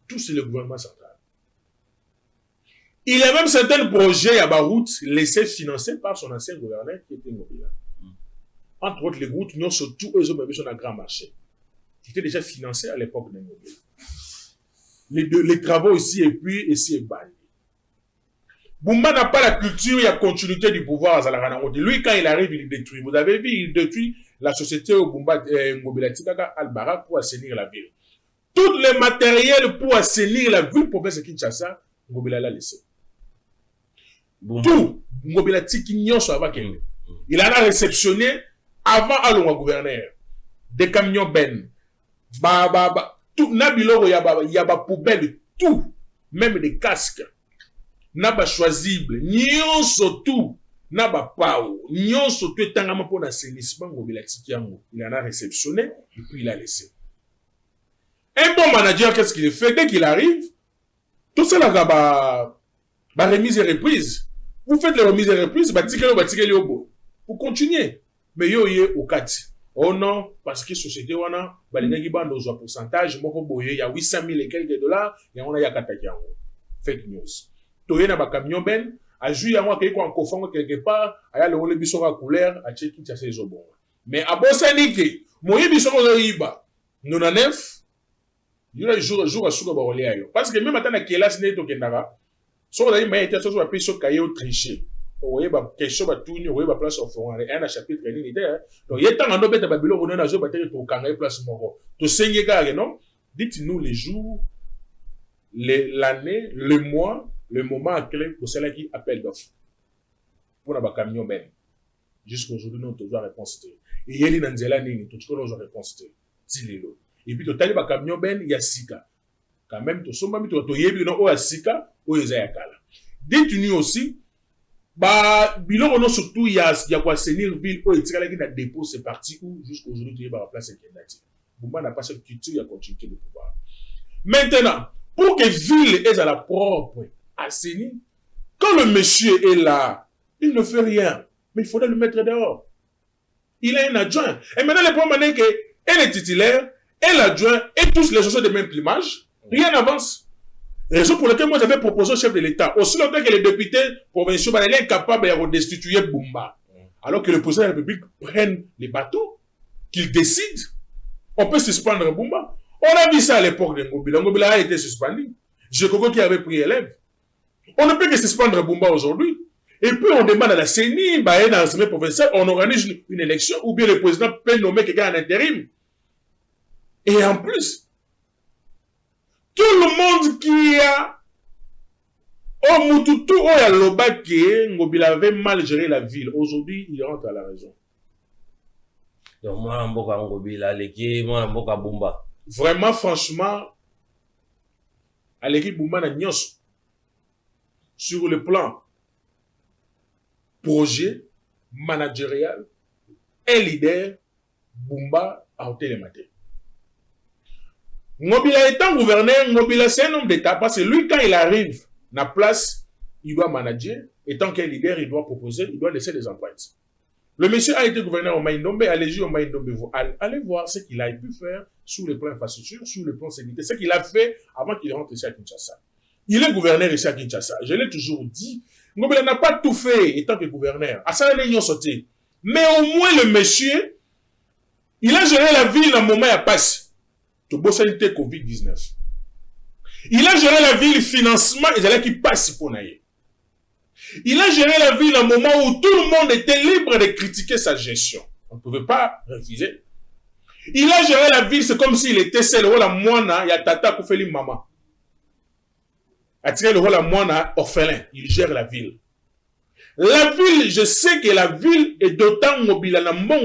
Tout c'est le gouvernement central. Il y a même certains projets à Barout laissés financer par son ancien gouverneur qui était Ngobila. Entre autres, les routes, nous surtout eux ont besoin d'un grand marché. Qui était déjà financé à l'époque de Ngobila. Les travaux ici et puis ici et Bali. Bumba n'a pas la culture, il y a continuité du pouvoir à Zalaranangote. Lui, quand il arrive, il détruit. Vous avez vu, il détruit la société au Bumba Ngobila Tikaka Al-Barak pour assainir la ville. Tous les matériels pour assainir la ville province de Kinshasa, Ngobila l'a laissé. Tout, Ngobila Tikignon soit avec elle. Il en a réceptionné avant Alonga gouverneur. Des camions Ben. Tout, Nabilo, il y a des poubelles, tout. Même des casques. Naba choisible, nyon surtout, naba pao, nyon surtout tangama pour l'assainissement, il en a réceptionné, et puis il a laissé. Un bon manager, qu'est-ce qu'il fait? Dès qu'il arrive, tout ça là, remise et reprise. Vous faites les remises et reprises, vous continuez. Mais yo yé au 4. Oh non, parce que société wana, balinagi bando zo pourcentage, moko boye, il y a 800 000 et quelques dollars, et on a ya katakiango. Fake news. Toye na ba camion ben, a joué à moi quelque en cofongo quelque part, aya le rôle bisora couleur, a checké ça c'est bon. Mais à Bossanike, moye bisora zo iba. Nona neuf, yura jour à suka ba rolé ayo. Parce que même atana kelas ne to kendara, so da ima été so pa so kaye au tricher. Oye ba question ba tourner, oye ba place au fond, et un chapitre ni idée. Donc il temps ando beta ba biloko na zo ba te to kanga place moko. To senge ka non? Dites-nous les jours, l'année, le mois, le moment clé pour celle qui appelle d'offres. Pour la camion ben. Jusqu'aujourd'hui, nous avons toujours réponse. Et il y a des lignes, tout ce que nous avons réponse. Et puis, total, le camion ben, il y a Sika. Quand même, tout ça, tu as dit, il y a Sika, ou il y a Kala. Dites-nous aussi, bilan, on a surtout, il y a quoi assainir ville, où il y a un dépôt, c'est parti, où jusqu'aujourd'hui, il y a la place qui est native. Boumba n'a pas cette culture, il y a continuité de pouvoir. Maintenant, pour que ville est à la propre, assaini, quand le monsieur est là, il ne fait rien. Mais il faudrait le mettre dehors. Il a un adjoint. Et maintenant, le problème est que est titulaire, et l'adjoint, et tous les gens sont de même plumage, rien n'avance. Raison pour laquelle moi j'avais proposé au chef de l'État, aussi longtemps que les députés provinciaux sont incapables de destituer Bumba, alors que le président de la République prenne les bateaux, qu'il décide, on peut suspendre Bumba. On a vu ça à l'époque de Ngobila. Ngobila a été suspendu. Je crois qu'il avait pris élève. On ne peut que suspendre Bumba aujourd'hui. Et puis on demande à la CENI, dans l'Assemblée provinciale, on organise une élection, ou bien le président peut nommer quelqu'un en intérim. Et en plus, tout le monde qui a au Mututu, au Yaloba, qui Ngobila avait mal géré la ville, aujourd'hui, il rentre à la raison. Donc, moi, Mboka Ngobila, Leki, moi, Mboka Bumba. Vraiment, franchement, à l'équipe Bumba na nyos, sur le plan projet, managérial et leader, Bumba a ôté les matins. Ngobila étant gouverneur, Ngobila c'est un homme d'État parce que lui, quand il arrive na place, il doit manager. Étant qu'un leader, il doit proposer, il doit laisser des empreintes. Le monsieur a été gouverneur au Maïndombe, allez-y au Maïndombe, allez voir ce qu'il a pu faire sur le plan infrastructure, sur le plan sécurité, ce qu'il a fait avant qu'il rentre ici à Kinshasa. Il est gouverneur ici à Kinshasa. Je l'ai toujours dit. Ngobila n'a pas tout fait étant que gouverneur. À ça, il a sauté. Mais au moins, le monsieur, il a géré la ville dans le moment où il passe. De bossalité Covid-19. Il a géré la ville financement et c'est qui passe pour naïe. Il a géré la ville dans le moment où tout le monde était libre de critiquer sa gestion. On ne pouvait pas refuser. Il a géré la ville, c'est comme s'il était seul. La moine, il y a tata Koufeli maman. Attiré le rôle à moine orphelin. Il gère la ville. La ville, je sais que la ville est d'autant mobile.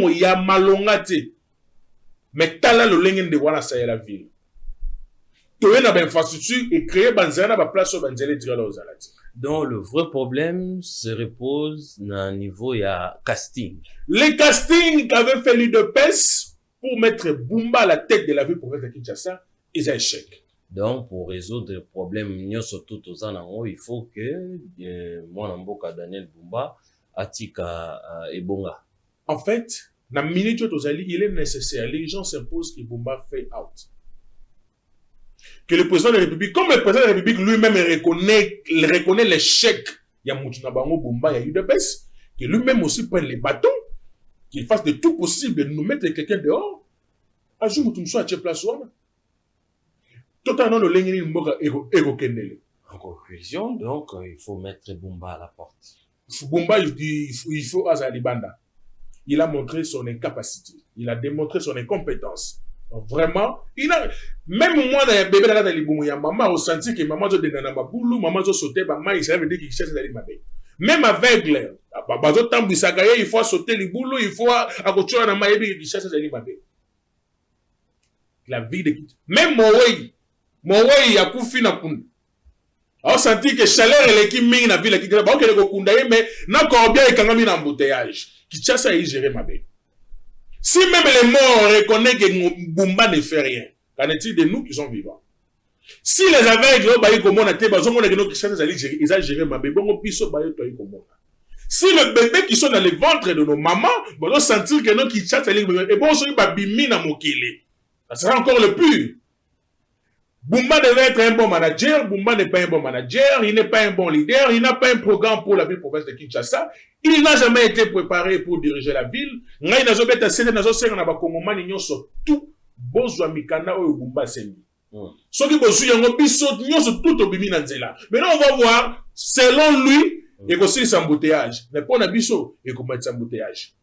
Il y a malongate. Mais tala le lengen de voir ça la ville. Tout est dans l'infrastructure et créer banzana ba place sur banzele dirala aux alati. Donc, le vrai problème se repose dans le niveau, il y a casting. Les castings qu'avait fait l'UDPS pour mettre Bumba à la tête de la ville provinciale de Kinshasa, ils ont échec. Donc, pour résoudre le problème, surtout aux anango, il faut que moi, Mboka Daniel Bumba, Atika Ebonga. En fait, dans la minute il est nécessaire, les gens s'imposent que Bumba fait out. Que le président de la République, comme le président de la République lui-même reconnaît l'échec, il y a Moutunabango Bumba, il y a UDPS, que lui-même aussi prenne les bâtons, qu'il fasse de tout possible de nous mettre quelqu'un dehors, à jour Moutumso à place ouana. Totalement le lengini mboka évoqué. En conclusion, donc, il faut mettre Bumba à la porte. Bumba, il faut Azalibanda. Il a montré son incapacité. Il a démontré son incompétence. Donc, vraiment, même moi, dans le bébé, dans la liboumou, maman a ressenti que maman a donné un maboulou, maman a sauté, maman, il savait dire qu'il cherche d'aller m'abeille. Même aveugle, il faut sauter les boulot, il faut accoucher à maïbi qui cherche d'aller m'abeille. La vie de même Mowe, il y a koufi na kunda. On sentit que chaleur et l'équipe ming na ville qui dit bon que le kunda mais n'a encore bien et quand même embouteillage. Qui chasse à y gérer ma bête. Si même les morts reconnaissent que Bumba ne fait rien, qu'en est-il de nous qui sommes vivants? Si les aveugles bah ils comment on a été bah on a que qui chasse à gérer, ils ont géré ma bête. Bon piso bah ils toi comment. Si le bébé qui sont dans le ventre de nos mamans, bon on sentir que nous qui chasse à et bon on ba bimi na mokili. Ça sera encore le pur. Bumba devait être un bon manager, Bumba n'est pas un bon manager, il n'est pas un bon leader, il n'a pas un programme pour la ville provinciale de Kinshasa, il n'a jamais été préparé pour diriger la ville. Ngai nazo beta sene nazo senga na bakongomani nyonso tout bozwa mikanda oyo Bumba sengi. Soki bozu yango biso nyonso tout obimi na nzela. Maintenant on va voir selon lui et aussi l'embouteillage. Mais pour na biso et comment être embouteillage.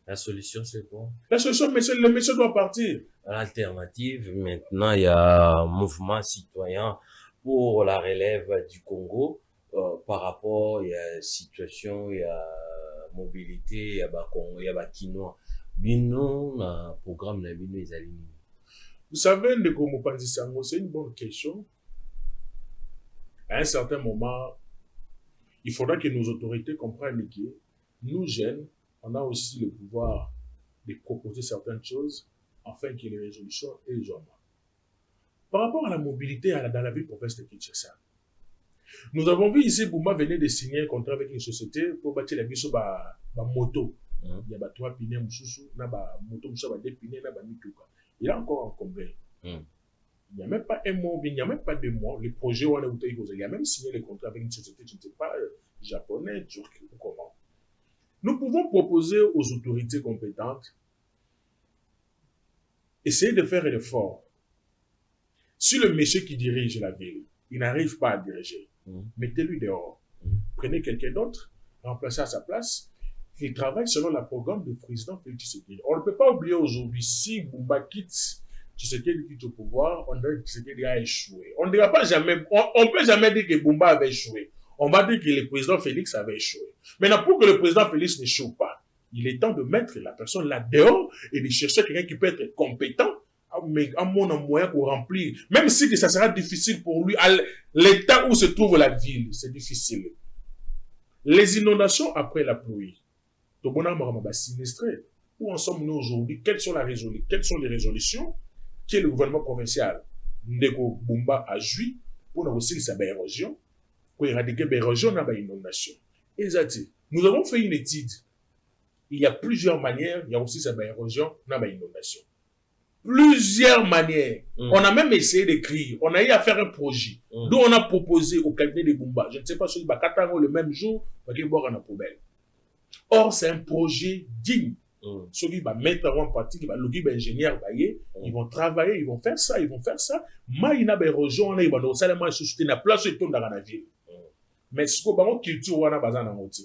La solution, c'est quoi? La solution, le monsieur doit partir. L'alternative, maintenant, il y a un mouvement citoyen pour la relève du Congo par rapport à la situation, il y a mobilité, il y a Kinois. Bino, le programme de Bino, ils alignent. Vous savez, c'est une bonne question. À un certain moment, il faudra que nos autorités comprennent que nous, jeunes, on a aussi le pouvoir de proposer certaines choses afin que les résolutions aient les hommes. Par rapport à la mobilité dans la ville provinciale de Kinshasa, nous avons vu ici, Bumba venait de signer un contrat avec une société pour bâtir la biso ba moto. Il y a 3 pinés, na ba moto, 2 pinés, na ba mituka. Il a encore encombré. Il n'y a même pas un mois, il n'y a même pas 2 mois. Le projet, il a même signé le contrat avec une société, je ne sais pas, japonais, turc ou comment. Nous pouvons proposer aux autorités compétentes essayer de faire un effort Si le monsieur qui dirige la ville, il n'arrive pas à diriger, mettez-lui dehors. Prenez quelqu'un d'autre, remplacez à sa place. Il travaille selon le programme du président Félix Tshisekedi. On ne peut pas oublier aujourd'hui, si Bumba quitte Tshisekedi quitte au pouvoir, on dirait que Tshisekedi a échoué. On ne dira pas jamais, on peut jamais dire que Bumba avait échoué. On va dire que le président Félix avait échoué. Maintenant, pour que le président Félix n'échoue pas, il est temps de mettre la personne là dehors et de chercher quelqu'un qui peut être compétent, mais à mon moyen pour remplir. Même si ça sera difficile pour lui, à l'état où se trouve la ville, c'est difficile. Les inondations après la pluie, sinistré. Où en sommes-nous aujourd'hui? Quelles sont les résolutions que le gouvernement provincial Ndeko Bumba a joué pour aussi sa érosion, pour éradiquer l'érosion dans l'inondation? Nous avons fait une étude. Il y a plusieurs manières, il y a aussi sa érosion dans l'inondation. Plusieurs manières. On a même essayé d'écrire, on a eu à faire un projet, dont on a proposé au cabinet de Bumba. Je ne sais pas si le même jour, il va y a poubelle. Or, c'est un projet digne. Ceux qui vont mettre en pratique, les ingénieurs, ils vont travailler, ils vont faire ça. Mais il y a des régions, ils vont seulement soutenir la place et tout dans la ville. Mais ce qu'on a culture, on a besoin d'en monter.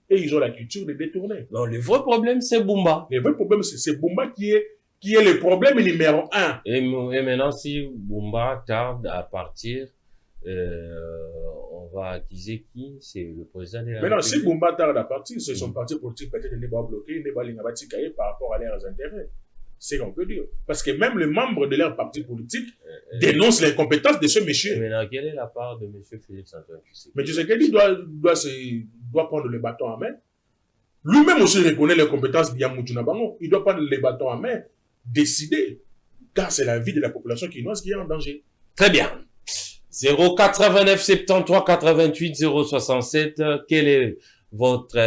Et ils ont la culture de détourner. Non, le vrai problème, c'est Bumba. Le vrai problème, c'est Bumba qui est le problème numéro 1. Et maintenant, si Bumba tarde à partir, on va accuser qui? C'est le président de la République. Maintenant, si Bumba tarde à partir, c'est son parti politique peut-être n'est pas bloqué, n'est pas l'inabaticaillé par rapport à leurs intérêts. C'est ce qu'on peut dire. Parce que même les membres de leur parti politique dénoncent l'incompétence de ce monsieur. Mais maintenant, quelle est la part de M. Félix Antoine Tshisekedi? Mais Tshisekedi doit prendre le bâton en main. Lui-même aussi reconnaît les compétences de Yamoutouna Bango. Il doit prendre le bâton en main, décider. Car c'est la vie de la population quinoise qui est en danger. Très bien. 089 73 88 067. Quel est votre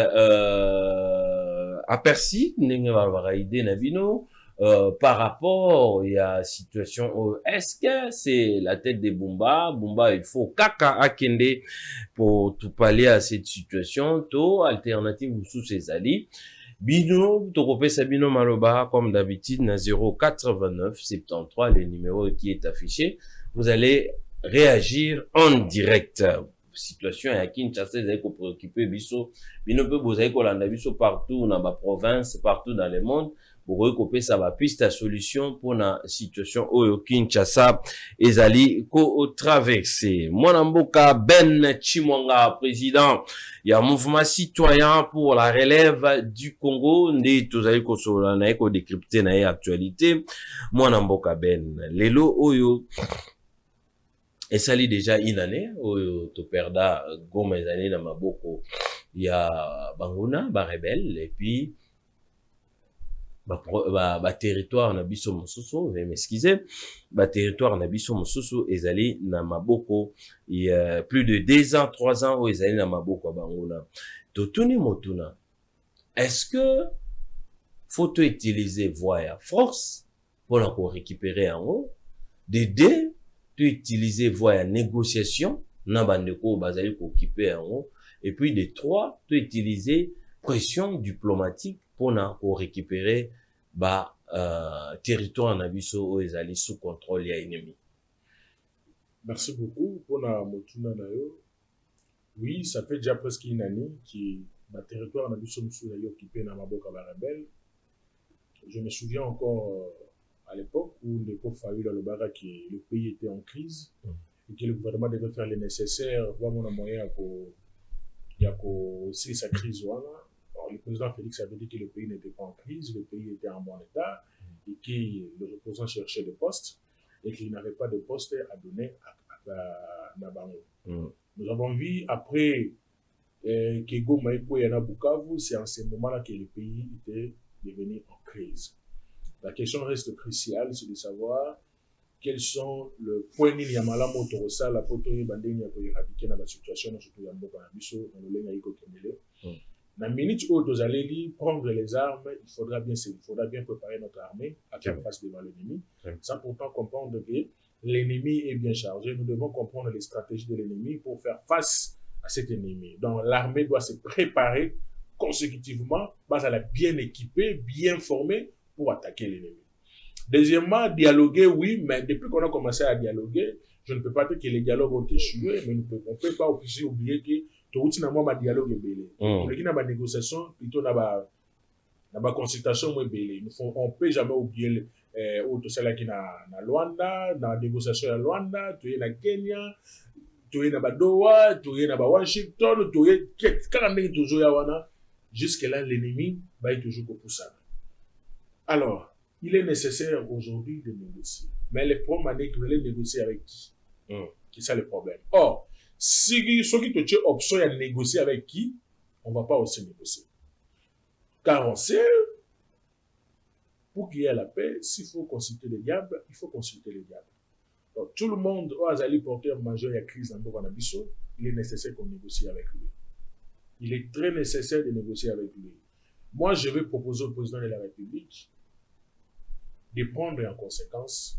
aperçu par rapport à la situation? Est-ce que c'est la tête de Bumba? Bumba, il faut kaka akende pour tout pallier à cette situation. To alternative sous ses alliés. Bino, Tokopé Sabino Maloba, comme d'habitude, na 089 73, le numéro qui est affiché. Vous allez réagir en direct. Situation à Kinshasa, vous allez vous préoccuper, biso, bino peut vous allez kolanda biso partout dans la province, partout dans le monde, pour recopier ça va piste à solution pour la situation au Kinshasa, ezali ko traverser. Mwanamboka Ben Chimwanga, président, il y a un mouvement citoyen pour la relève du Congo, ndi tozali ko sola na ko décrypter na actualité. Mwanamboka Ben, lelo oyo et ça lit déjà une année où tu perds Goma les années dans ma boko il y a Banguna ba rebelle et puis ba territoire na biso mosusu veuillez m'excuser ba territoire na biso mosusu ezali na maboko il y a plus de 2 ans 3 ans où ezali na maboko Banguna totuni motuna est-ce que faut utiliser voie à force pour encore récupérer en haut des deux tu utiliser voie négociation, nabandeko bazali ko occuper en haut, et puis de 3, tu utiliser pression diplomatique pour na ko récupérer territoire na biso o ezali sous contrôle ya ennemi. Merci beaucoup pour na motuna na yo. Oui, ça fait déjà presque une année que le territoire na biso musu ya occupé na maboka ba rebelle. Je me souviens encore à l'époque où Ndeko Fayulu Alobara que le pays était en crise et que le gouvernement devait faire le nécessaire pour avoir un moyen pour aussi sa crise. Alors, le président Félix avait dit que le pays n'était pas en crise, le pays était en bon état et que les opposants cherchaient des postes et qu'il n'avait pas de poste à donner à Nabango. Nous avons vu après que Goma et Bukavu, c'est en ce moment-là que le pays était devenu en crise. La question reste cruciale, c'est de savoir quels sont les points de Yamala Motorosa, la poterie bandénie pour éradiquer dans la situation, surtout Yamboka Nabiso, dans le Lengaïko Kemele. Dans la minute où vous allez prendre les armes, il faudra bien préparer notre armée à faire face devant l'ennemi, sans pourtant comprendre que l'ennemi est bien chargé. Nous devons comprendre les stratégies de l'ennemi pour faire face à cet ennemi. Donc l'armée doit se préparer consécutivement, base à la bien équipée, bien formée, pour attaquer l'ennemi. Deuxièmement, dialoguer, oui, mais depuis qu'on a commencé à dialoguer, je ne peux pas dire que les dialogues ont échoué, mais on ne peut pas aussi oublier que tout le monde a dialogue est belé. Pour les qui n'ont pas négociation, plutôt n'a pas consultation est belé. On ne peut jamais oublier tout cela qui na Luanda, na négociation à Luanda, tu es na Kenya, tu es na Doha, tu es na Washington, tu es quand on est toujours à Wana, jusque là l'ennemi va être toujours pour ça. Alors, il est nécessaire aujourd'hui de négocier. Mais le problème est que vous allez négocier avec qui? C'est ça le problème. Or, si ceux qui te ont option à négocier avec qui, on ne va pas aussi négocier. Car on sait, pour qu'il y ait la paix, s'il faut consulter les diables, il faut consulter les diables. Donc, tout le monde, au Azali porteur majeur, il y a crise dans le Nabiso, il est nécessaire qu'on négocie avec lui. Il est très nécessaire de négocier avec lui. Moi, je vais proposer au président de la République de prendre en conséquence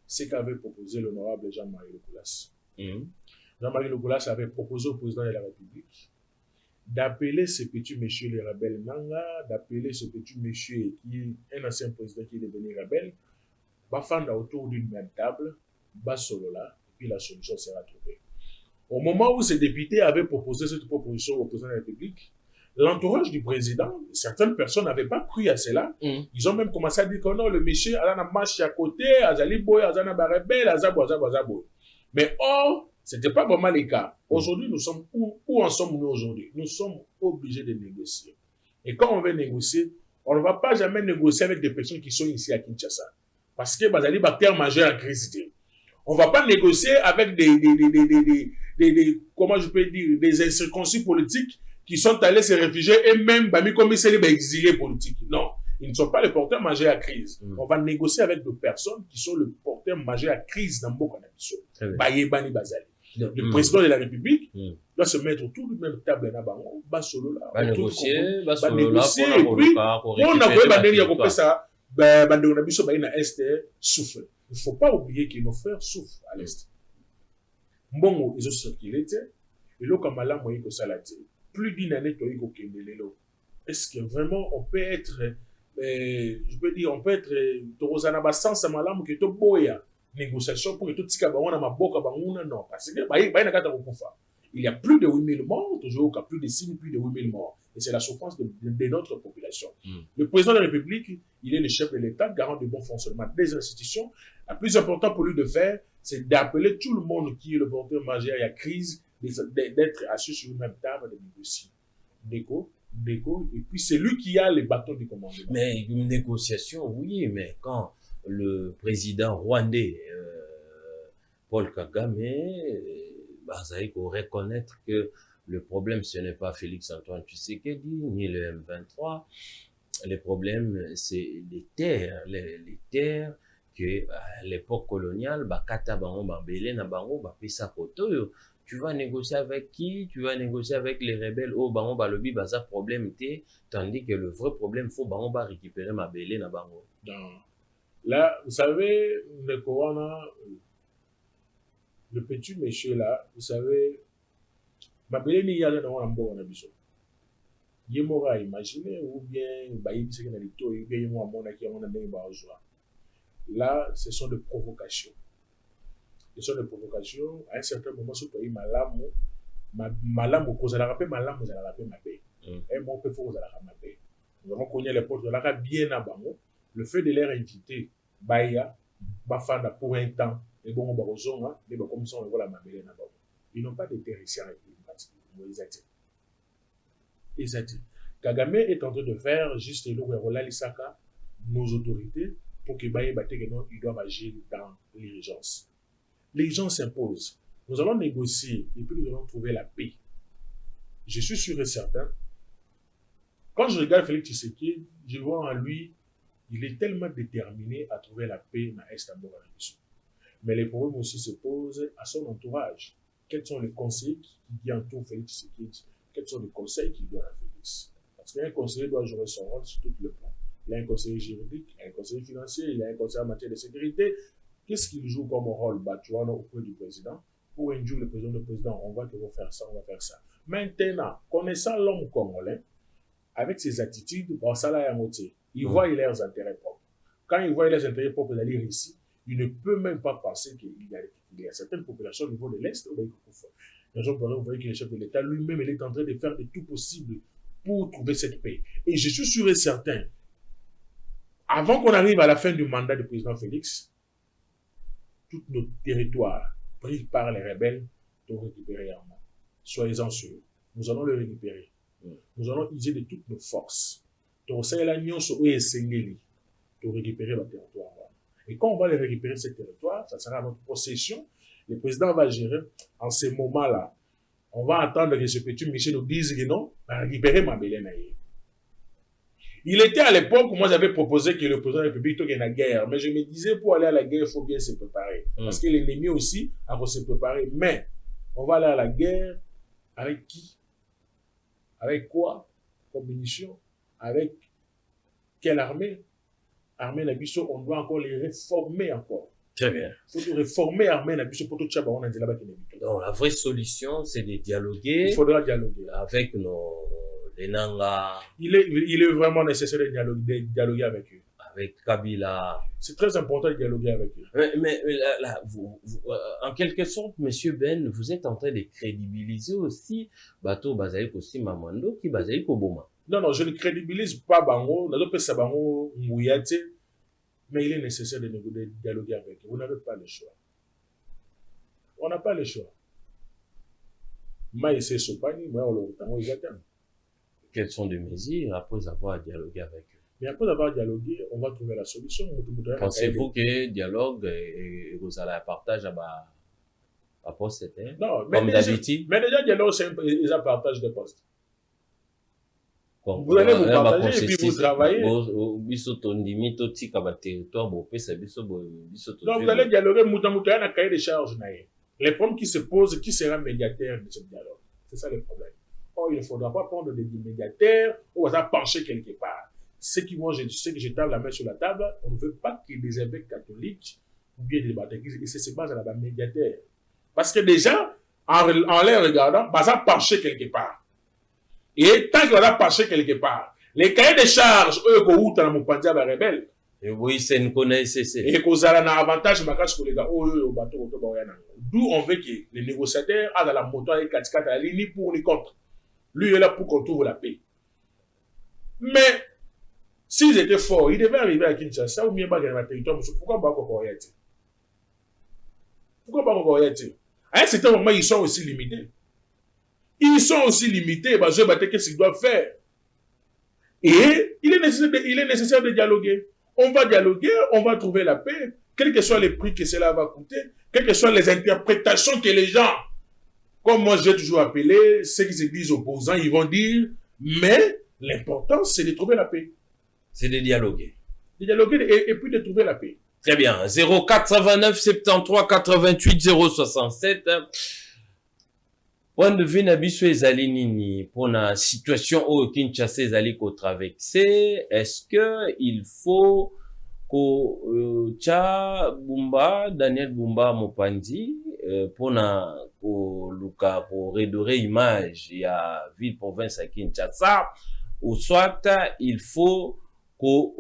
ce qu'avait proposé l'honorable Jean-Marie Lecoulas. Jean-Marie Lecoulas avait proposé au président de la République d'appeler ce petit monsieur le rebelle Nanga, d'appeler ce petit monsieur qui est un ancien président qui est devenu rebelle, va faire autour d'une même table, va solo là, et puis la solution sera trouvée. Au moment où ces députés avaient proposé cette proposition au président de la République, l'entourage du président, certaines personnes n'avaient pas cru à cela. Ils ont même commencé à dire que non, le monsieur a la marche à côté, Azali Boy, Azana Barebel, Azabo. Mais or, ce n'était pas vraiment le cas. Aujourd'hui, nous sommes où en sommes-nous aujourd'hui? Nous sommes obligés de négocier. Et quand on veut négocier, on ne va pas jamais négocier avec des personnes qui sont ici à Kinshasa. Parce que Bazali Bactère majeur à crise. On ne va pas négocier avec comment je peux dire, des incirconcis politiques qui sont allés se réfugier et même comme ils sont exilés politiques. Non, ils ne sont pas les porteurs majeurs à crise. On va négocier avec des personnes qui sont le porteur majeur à crise dans beaucoup d'habitudes. Bani Bazali. Le président de la République doit se mettre autour de même table na bango, ba solo là, va négocier, et puis on a voulu banner ya kopé ça, bande na biso ba na est souffle. Il faut pas oublier que nos frères souffrent à l'est. Mbongo ils ont circulé et le kamala moyi ko salati. Plus d'une année to yiko kendelelo. Est-ce que vraiment on peut être je peux dire on peut être torozana ba sans malamu que to boya négociation pour que tout tika bango na maboka banguna non parce que ba na kata kokufa. Il y a plus de 8000 morts, toujours plus de 6 000, plus de 8000 morts. Et c'est la souffrance de notre population. Le président de la République, il est le chef de l'État, garant du bon fonctionnement des institutions. Le plus important pour lui de faire, c'est d'appeler tout le monde qui est le porteur majeur à la crise, d'être assis sur une même table de négocier. Déco, et puis c'est lui qui a les bâtons du commandement. Mais une négociation, oui, mais quand le président rwandais, Paul Kagame, il faut reconnaître que le problème, ce n'est pas Félix-Antoine Tshisekedi, ni le M23. Le problème, c'est les terres. Les terres que, à l'époque coloniale, tu vas négocier avec qui? Tu vas négocier avec les rebelles au bango balobi baza problème té, tandis que le vrai problème, faut bango ba récupérer ma belé na bango. Là, vous savez, le Corona, le petit monsieur là, vous savez, Mabele ni yale na wana mboka na biso. Ye mora imaginer ou bien bayi biseke na lito ou bien mo amona ki amona ndenge ba ozwa. Là, ce sont des provocations. Ce sont des provocations. À un certain moment, surtout malamu, malamu kozala rappel malamu zala rappel mabe. Et mon peu faut zala mabe. Nous avons connu les portes de la bien à bango. Le fait de leur inviter baya bafanda pour un temps. Et bon, on va rejoindre, mais comme ça, on voit la mabelle là-bas. Ils n'ont pas de terre ici en République. Exactement. Kagame est en train de faire juste le rôle l'Isaka, nos autorités, pour que Baye Bateguenon, ils doivent agir dans l'urgence. L'urgence s'impose. Nous allons négocier et puis nous allons trouver la paix. Je suis sûr et certain. Quand je regarde Félix Tshisekedi, je vois en lui, il est tellement déterminé à trouver la paix dans Istanbul. Mais les problèmes aussi se posent à son entourage. Quels sont les conseils qui entourent Félix Tshisekedi? Quels sont les conseils qu'il doit à Félix? Parce qu'un conseiller doit jouer son rôle sur tout le plan. Il a un conseiller juridique, il a un conseiller financier, il a un conseiller en matière de sécurité. Qu'est-ce qu'il joue comme rôle auprès du président? Pour un jour, le président, on va faire ça, on va faire ça. Maintenant, connaissant l'homme congolais, avec ses attitudes, bon, ça là, il voit leurs intérêts propres. quand il voit les intérêts propres d'aller ici, il ne peut même pas penser qu'il y a certaines populations au niveau de l'Est. Vous voyez que le chef de l'État lui-même, il est en train de faire de tout possible pour trouver cette paix. Et je suis sûr et certain, avant qu'on arrive à la fin du mandat du président Félix, tous nos territoires pris par les rebelles sont récupérés en main. Soyez-en sûrs. Nous allons le récupérer. Nous allons user de toutes nos forces. Pour récupérer le territoire. Et quand on va les récupérer, ce territoire, ça sera notre possession. Le président va gérer. En ce moment-là, on va attendre que ce petit Michel nous dise que non, on va récupérer ma Bélène. Il était à l'époque où moi j'avais proposé que le président de la République ait la guerre. Mais je me disais, pour aller à la guerre, il faut bien se préparer. Parce que l'ennemi aussi, il faut se préparer. Mais on va aller à la guerre avec qui? Avec quoi? Comme munitions? Avec quelle armée? Armée Nabiso, on doit encore les réformer encore. Très bien. Il faut réformer l'armée Nabiso pour tout ça. Donc la vraie solution, c'est de dialoguer. Il faudra dialoguer. Avec les Nanga. Il est vraiment nécessaire de dialoguer avec eux. Avec Kabila. C'est très important de dialoguer avec eux. Mais là, en quelque sorte, Monsieur Ben, vous êtes en train de crédibiliser aussi Bato Bazaïk aussi Mamando qui Bazaïk Oboma. Non, je ne crédibilise pas Bango, mais il est nécessaire de dialoguer avec eux. Vous n'avez pas le choix. On n'a pas le choix. Quelles sont les mesures après avoir dialogué avec eux? Mais après avoir dialogué, on va trouver la solution. Pensez-vous que dialogue et vous allez partager à poste, non, comme d'habitude? Mais déjà, dialogue, c'est un partage de poste. Vous allez vous partager et puis vous travaillez. Donc vous allez dialoguer, Moutamoutaï a un cahier de charges. Les problèmes qui se posent, qui sera médiateur de ce dialogue? C'est ça le problème. Or, il ne faudra pas prendre des médiateurs ou à pencher quelque part. Ce que je tape la main sur la table, on ne veut pas qu'il y ait des évêques catholiques ou bien des baptistes, et c'est se base à la médiateur. Parce que déjà, en les regardant, ça pencher quelque part. Et tant qu'il va pencher quelque part, les cahiers de charges, eux, qu'on dans mon pandia rebelle. Et oui, c'est une connaissance. Et qu'on a un avantage, ma casse, les gars, d'où on veut que les négociateurs aient dans la moto avec 4 à la ligne, ni pour ni contre. Lui est là pour qu'on trouve la paix. Mais, s'ils étaient forts, ils devaient arriver à Kinshasa ou bien dans le territoire. Pourquoi pas qu'on voyait? Pourquoi pas qu'on voyait? À un certain moment, ils sont aussi limités. Ils sont aussi limités. Je vais battre qu'est-ce qu'ils doivent faire. Et il est nécessaire de dialoguer. On va dialoguer, on va trouver la paix, quels que soient les prix que cela va coûter, quelles que soient les interprétations que les gens, comme moi j'ai toujours appelé, ceux qui se disent opposants, ils vont dire, mais l'important c'est de trouver la paix. C'est de dialoguer. De dialoguer et puis de trouver la paix. Très bien. 0429 73 88 067. Point de vue na biso ezali nini pour la situation au Kinshasa ezali ko traverser? Est-ce que il faut ko Bumba Daniel Bumba Mopanzi pour na ko luka pour redorer image ya ville province à Kinshasa, ou soit il faut ko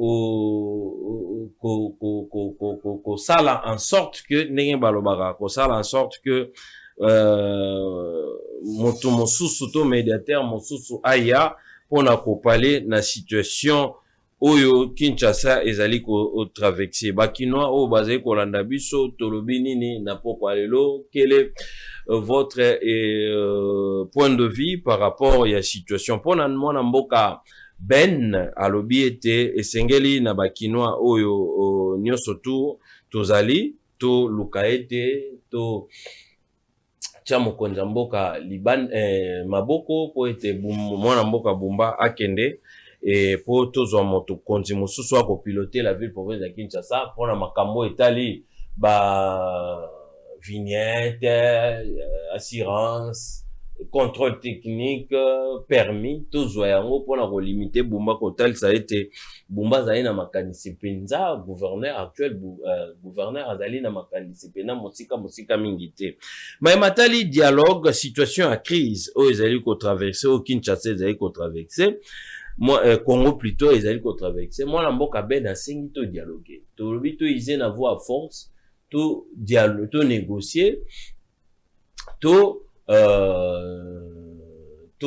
sala en sorte que n'engen balobaka ko sala en sorte que moto mosusu to médiateur mosusu aya pona ko parler na situation oyo Kinshasa ezali ko traverser bakinois o bazali ko landa biso tolobi nini na poko lelo. Quel est votre point de vue par rapport à la situation pona mwana mboka Ben alobi ete esengeli na bakinois oyo nyonso tu tozali to luka ete to tia mokonza mboka liban maboko po ete mwana mboka Bumba akende po tozwa moto konzi mosusu ako piloter la ville province ya Kinshasa pona makambo etali ba vignette, assurance, contrôle technique, permis, tozwa yango pona ko limiter Bumba kotal ça été Bumba zali na makanisi penza gouverneur actuel gouverneur azali na makanisi pena mosika mingi te. Mais matali dialogue situation à crise o ezali ko traverser au Kinshasa ezali ko traverser moi Congo plutôt ezali ko traverser moi na mboka ben asengi to dialoguer to lobi to ize na voix à force to dialogue to négocier to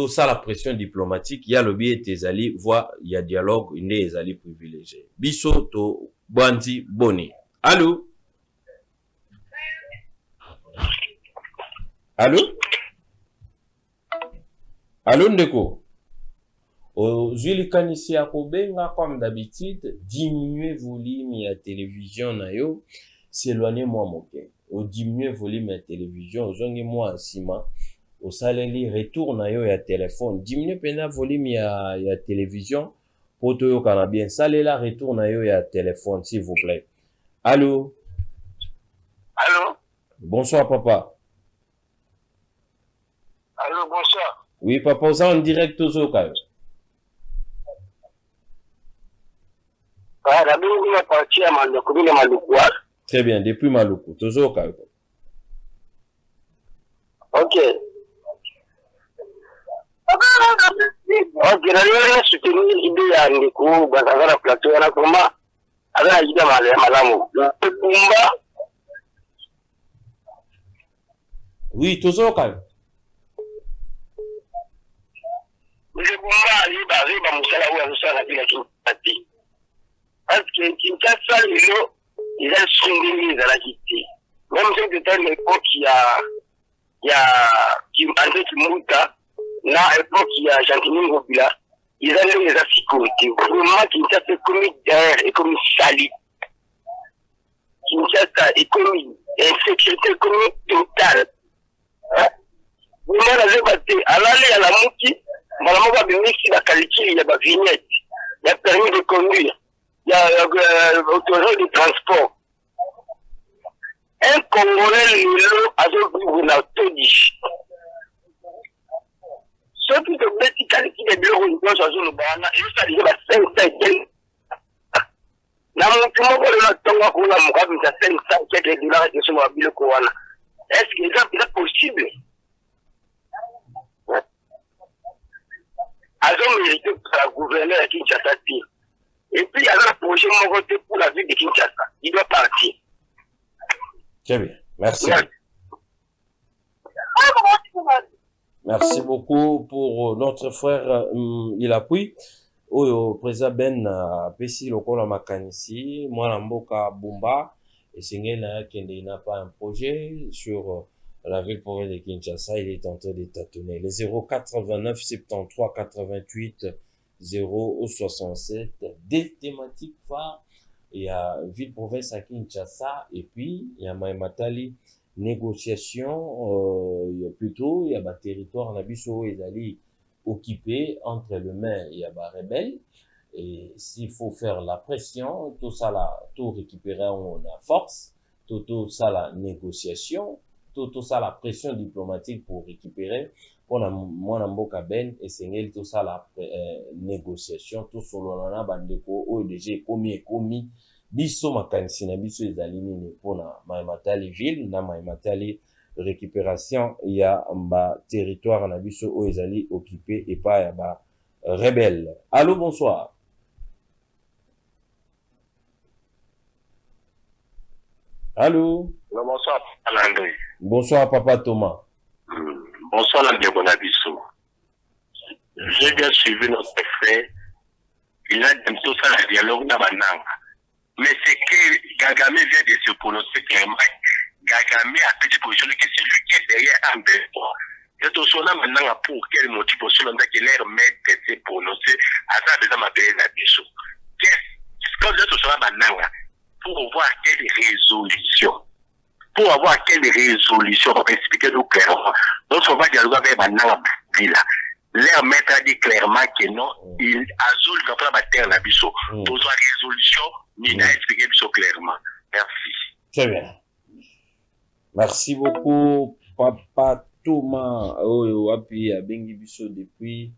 ça la pression diplomatique ya lobi ezali voix ya dialogue inde ezali privilégié biso to bandi boni allô allô allô ndeko ozwilikanisi ya kobenga comme d'habitude diminuer volume ya télévision na yo s'éloigner moi moke o diminuer volume ya télévision ozongi moi nsima osaleli retour na yo ya téléphone diminuer pena volume ya télévision po toyokana bien salela retour na yo ya téléphone s'il vous plaît allô allô bonsoir papa allô bonsoir oui papa oza en direct tozoka yo très bien depuis Maluku tozoka yo ok nalingana soutenir idée ya ndeko bazazala plateau yana koma azala ida malamu kumba oui tozoka yo nzekumba aliba musala oyo azosala bila kinshasa parce que kinshasa lelo eza sungeli ezalaki te même si c'était l'époque ya André Kimuta na époque ya Jean-Denis Ngobila eza ndenge eza sécurité vraiment kinshasa ekomi derrière ekomi sali kinshasa ekomi insécurité ekomi totale vraiment nazeba te alali ya lamuki mbala moko abimisi bakalikili ya bavignette ya permis de conduire ya autorité de transport un Congolais lelo azovivre na todi soki tobeti kalikili ya biloko nyonso azolobana ezosalisa ba-5 na motu moko lelo atonga kola mokabimisa 500 quelques dollars esomoka biloko wana est ce que eza possible azomérité kozala gouverneur ya Kinshasa te et puis aza na projet moko te pour la ville de Kinshasa il doit partir. Très bien, merci. Merci beaucoup pour notre frère il appuie au président Ben Pessi lokola makanisi mwana mboka Bumba et Singena Kende n'a pas un projet sur la ville province de Kinshasa, il est en train de tâtonner. Les 089 73 88 067 des thématiques phares. Il y a ville province à Kinshasa et puis il y a Maimatali négociation plutôt il y a ba territoire na biso ezali occupé entre le main il y a ba rebelle et s'il faut faire la pression tout ça là tout récupérer on a force tout ça la négociation tout ça la pression diplomatique pour récupérer pour la mwana mboka ben et sengeli tout ça la négociation tout solo na bandeko ODG komi biso makanisi na biso ezali nini pona Maimatali ville na Maimatali récupération ya ba territoire na biso o ezali occupé et pas ya ba rebelle. Allô, bonsoir. Allô. Bonsoir André. Bonsoir papa Thomas. Bonsoir Landé Bonabiso. J'ai bien suivi notre frère. Il a dit tout ça le dialogue na bananga. Mais c'est que Gagame vient de se prononcer clairement. Gagame a pris des positions que c'est lui qui est derrière Ambeko. Et tout ça maintenant pour quel motif pour cela qu'il est remettre de se prononcer à ça besoin ma belle Nabiso. Qu'est-ce que tout ça maintenant pour voir quelle résolution. Pour avoir quelle résolution pour expliquer nous clairement. Donc on va dialoguer avec maintenant là. Leur maître a dit clairement que non, il a zoulé quand on va terre la biso. Pour la résolution, il a expliqué biso clairement. Merci. Très bien. Merci beaucoup, papa Thomas. Oh, api a bengi biso depuis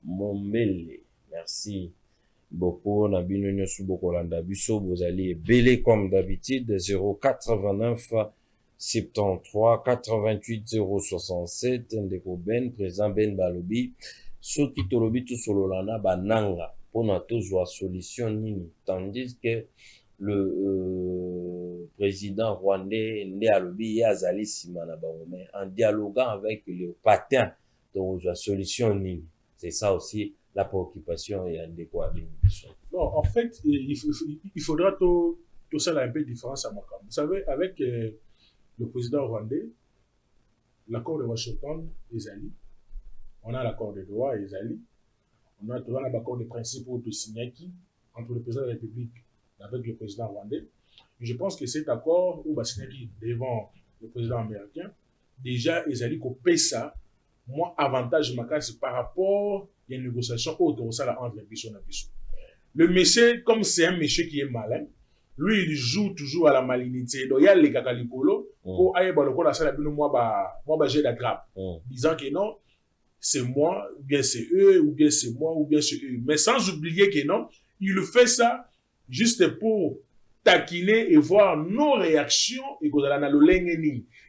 Mombele. Merci beaucoup. On a bien eu sur Bokolanda biso. Vous allez belé comme d'habitude. 089 73 88 067. Ndeko Ben, président Ben Balobi. soki tolobi tout sololana bananga pona tozwa solution nini, tandis que le président rwandais nde alobi ye azali nsima na bango, mais en dialoguant avec le patin tozwa solution nini. C'est ça aussi la préoccupation et un décor. Non, en fait, il faudra tout ça un peu de différence à Makam. Vous savez, avec le président rwandais, l'accord de Washington, Ezali, on a l'accord de Doha, Ezali, on a l'accord de principe de Signaki entre le président de la République avec le président rwandais. Et je pense que cet accord, ou Signaki devant le président américain, déjà, Ezali, qu'on paie ça, moi, avantage Makam, par rapport à une négociation autour de ça entre les bisons et les bisons. Le monsieur, comme c'est un monsieur qui est malin, lui, il joue toujours à la malignité. Donc, il y a les cacalicolos, pour aller dans le coin de la salle, moi, j'ai la grappe. Disant que non, c'est moi, ou bien c'est eux, ou bien c'est moi, ou bien c'est eux. Mais sans oublier que non, il fait ça juste pour taquiner et voir nos réactions et qu'on a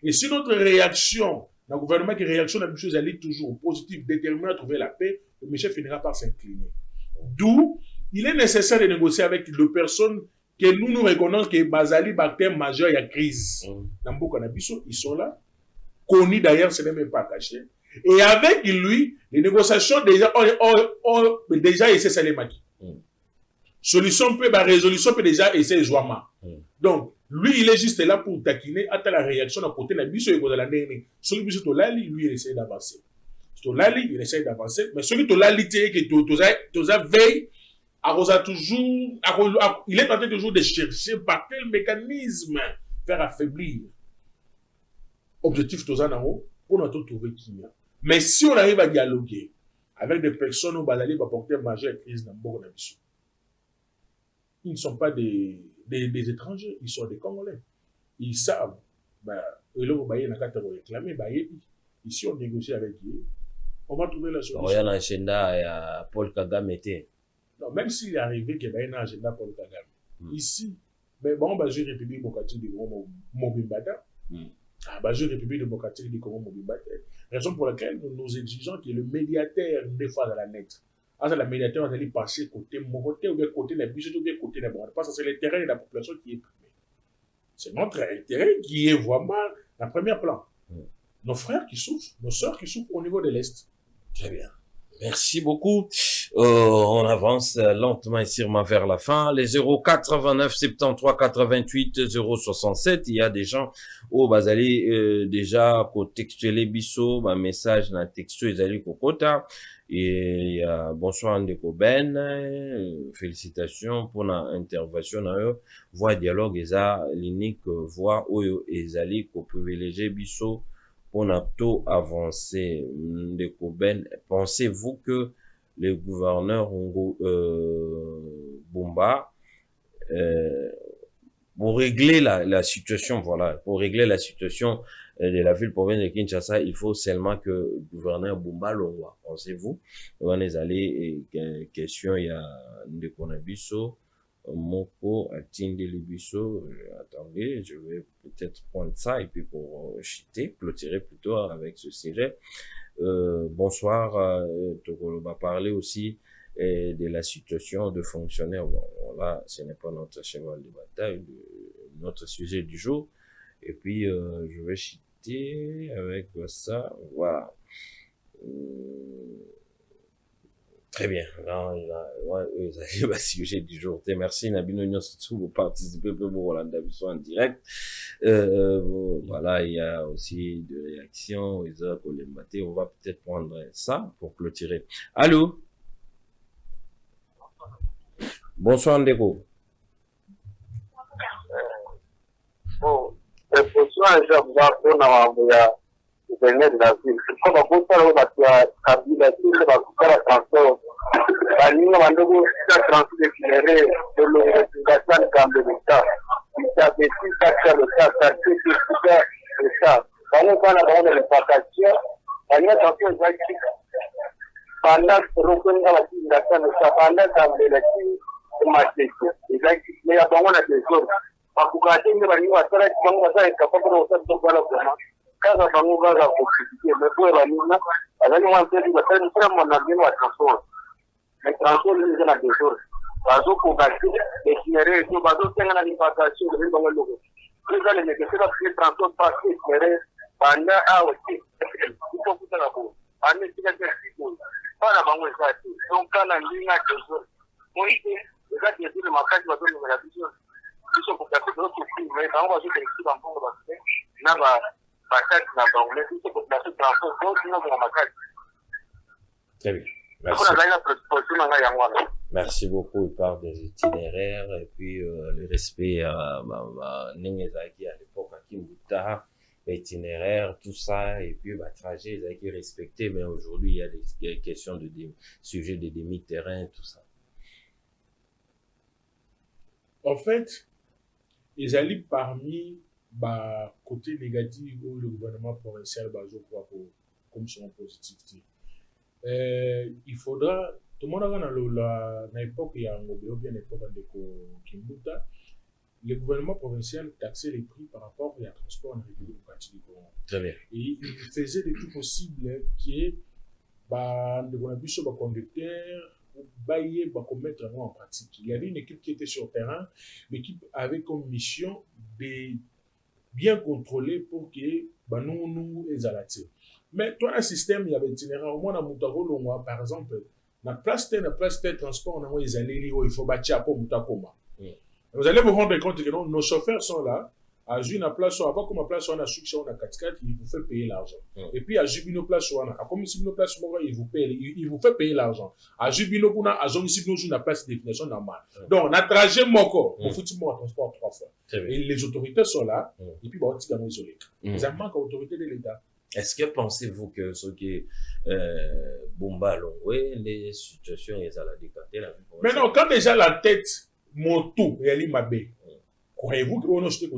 et si notre réaction, le gouvernement qui réaction à la chose, elle est toujours positive, déterminée à trouver la paix, le monsieur finira par s'incliner. D'où, il est nécessaire de négocier avec les personnes que nous reconnaissons que Bazali, bactère majeur, il y a crise. Dans beaucoup de ils sont là. Connus d'ailleurs, ce n'est même pas caché. Et avec lui, les négociations déjà, déjà essayé Salemaki. Solution peut, résolution peut déjà essayer Jouama. Donc, lui, il est juste là pour taquiner, attendre la réaction à côté de la biso et de la nene. Celui qui est lui, il essaie d'avancer. Il essaie d'avancer, mais celui qui est là, il veille. Il est tenté toujours de chercher par quel mécanisme faire affaiblir objectif Tozanao pour nous trouver qui. Mais si on arrive à dialoguer avec des personnes où Bazali va porter majeure crise dans beaucoup de ils ne sont pas des étrangers, ils sont des Congolais. Ils savent, ici on négocie avec eux, on va trouver la solution. Il y a un agenda Paul Kagame. Non, même s'il est arrivé qu'il y ait un agenda pour le Kagame. Ici, mais bon, j'ai République démocratique du Congo Mobimbata. J'ai République démocratique du Congo Mobimbata. Raison pour laquelle nous exigeons que le médiateur des fois dans la net. La médiateur va aller passer côté mon côté ou bien côté la budget ou bien côté la bonne. Parce que c'est l'intérêt de la population qui est primé. C'est notre intérêt qui est vraiment la première plan. Nos frères qui souffrent, nos sœurs qui souffrent au niveau de l'Est. Très bien. Merci beaucoup. On avance lentement et sûrement vers la fin. Les 089 73 88 067. Il y a des gens au Bazali déjà ko textuel biso ba message na texto ezali kokota et il y a bonsoir Ndeko Ben, félicitations pour la intervention na yo. Voix dialogue eza l'unique voix oyo ezali ko privilégier biso on a tout avancé. Ndeko Ben, pensez-vous que le gouverneur Bumba, pour régler la situation, voilà, pour régler la situation de la ville province de Kinshasa, il faut seulement que le gouverneur Bumba l'envoie. Pensez-vous? On est allé, question, il y a Ndeko Nabiso, Moko, Atindi Libiso, attendez, je vais peut-être prendre ça et puis pour clôturer plutôt avec ce sujet. Bonsoir, Tokolo va parler aussi de la situation de fonctionnaires. Bon, là, ce n'est pas notre cheval de bataille, notre sujet du jour. Et puis, je vais citer avec ça, voilà. Très bien. Là, il va sujet du jour. Merci, Nabino Nyon, surtout pour participer pour Roland Davisson en direct. Voilà, il y a aussi des réactions. On va peut-être prendre ça pour clôturer. Allô? Bonsoir, Ndeko. Bon, bonsoir, je venir de la ville. Comme on peut faire la candidature de la transport, la ligne de transport éclairé de l'organisation de l'État. Il s'agit de l'État, ça fait que l'État. Pendant qu'on a de l'importation, la ligne de transport est pendant que l'on a l'organisation de l'État, pendant que l'élection est marquée. Il y a beaucoup de choses. Parce que quand on a capable de faire kaka bango kaka kocritique mais po ebaninga azali mwa mpeli basali vraiment na bino ya transport mais transport eza na désordre bazokoka te itinéraire to bazosenga na lipatation de bango eloko eza lemeke se baprise transport pas itinéraire banda awa te ifo kutaka bo banda esika te siko bana bango eza te donc kana ndinga désordre moite eza désordre makasi bazomemela biso biso kokasi tozokofi mais bango bazobelekisi bambongo base na bakati na bango mais biso population transport totinobonga makasi. Très bien. Merci. Merci beaucoup. Il parle des itinéraires et puis le respect à Nengezaki à l'époque, à Kimbuta, itinéraire, tout ça, et puis trajet, ils ont été respectés, mais aujourd'hui, il y a des questions de sujets de demi-terrain, tout ça. En fait, ils allaient parmi côté négatif où le gouvernement provincial, je crois, comme son positif. Il faudra, tout le monde a dans l'époque, il y a un bien l'époque de Kimbuta, le gouvernement provincial taxait les prix par rapport au transport en République démocratique du Congo. Très bien. Et il faisait le tout possible que les conducteurs mettre en pratique. Il y avait une équipe qui était sur terrain, l'équipe avait comme mission de bien contrôler pour que nous les alatés. Mais toi, un système, il y avait itinéraire, au moins dans Moutako, par exemple, la place de transport, on a les allées, il faut bâtir pour Moutakoma. Vous allez vous rendre compte que nos chauffeurs sont là, à June, place, avant comme place, on a succès, on a 4x4, il vous fait payer l'argent. Et puis, à Jubino place, on a, comme si nos place, il vous fait payer l'argent. À Jubino, on a, zone ici, nous, on place de définition normale. Donc, on a trajet moko, on fout mon transport 3 fois. Et les autorités sont là, et puis, on va isolé. Ils ont manque d'autorité de l'État. Est-ce que pensez-vous que ce qui Bumba Longwe, les situations, ils ont la décanté là? Mais non, quand déjà la tête, Moto, et Ali Mabé, croyez-vous qu'on a jeté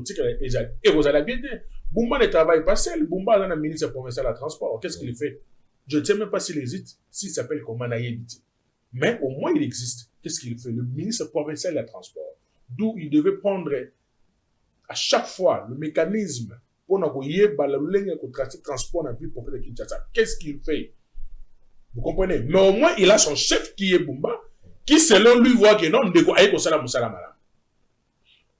et vous allez bien dire, Bumba ne travaille pas seul, Bumba est un ministre provincial à transport. Qu'est-ce qu'il fait? Je ne sais même pas s'il existe, s'il s'appelle comment Naïbiti. Mais au moins il existe. Qu'est-ce qu'il fait? Le ministre provincial à transport. D'où il devait prendre à chaque fois le mécanisme pour le transport dans le pour de Kinshasa. Qu'est-ce qu'il fait? Vous comprenez? Mais au moins il a son chef qui est Bumba, qui selon lui voit que non,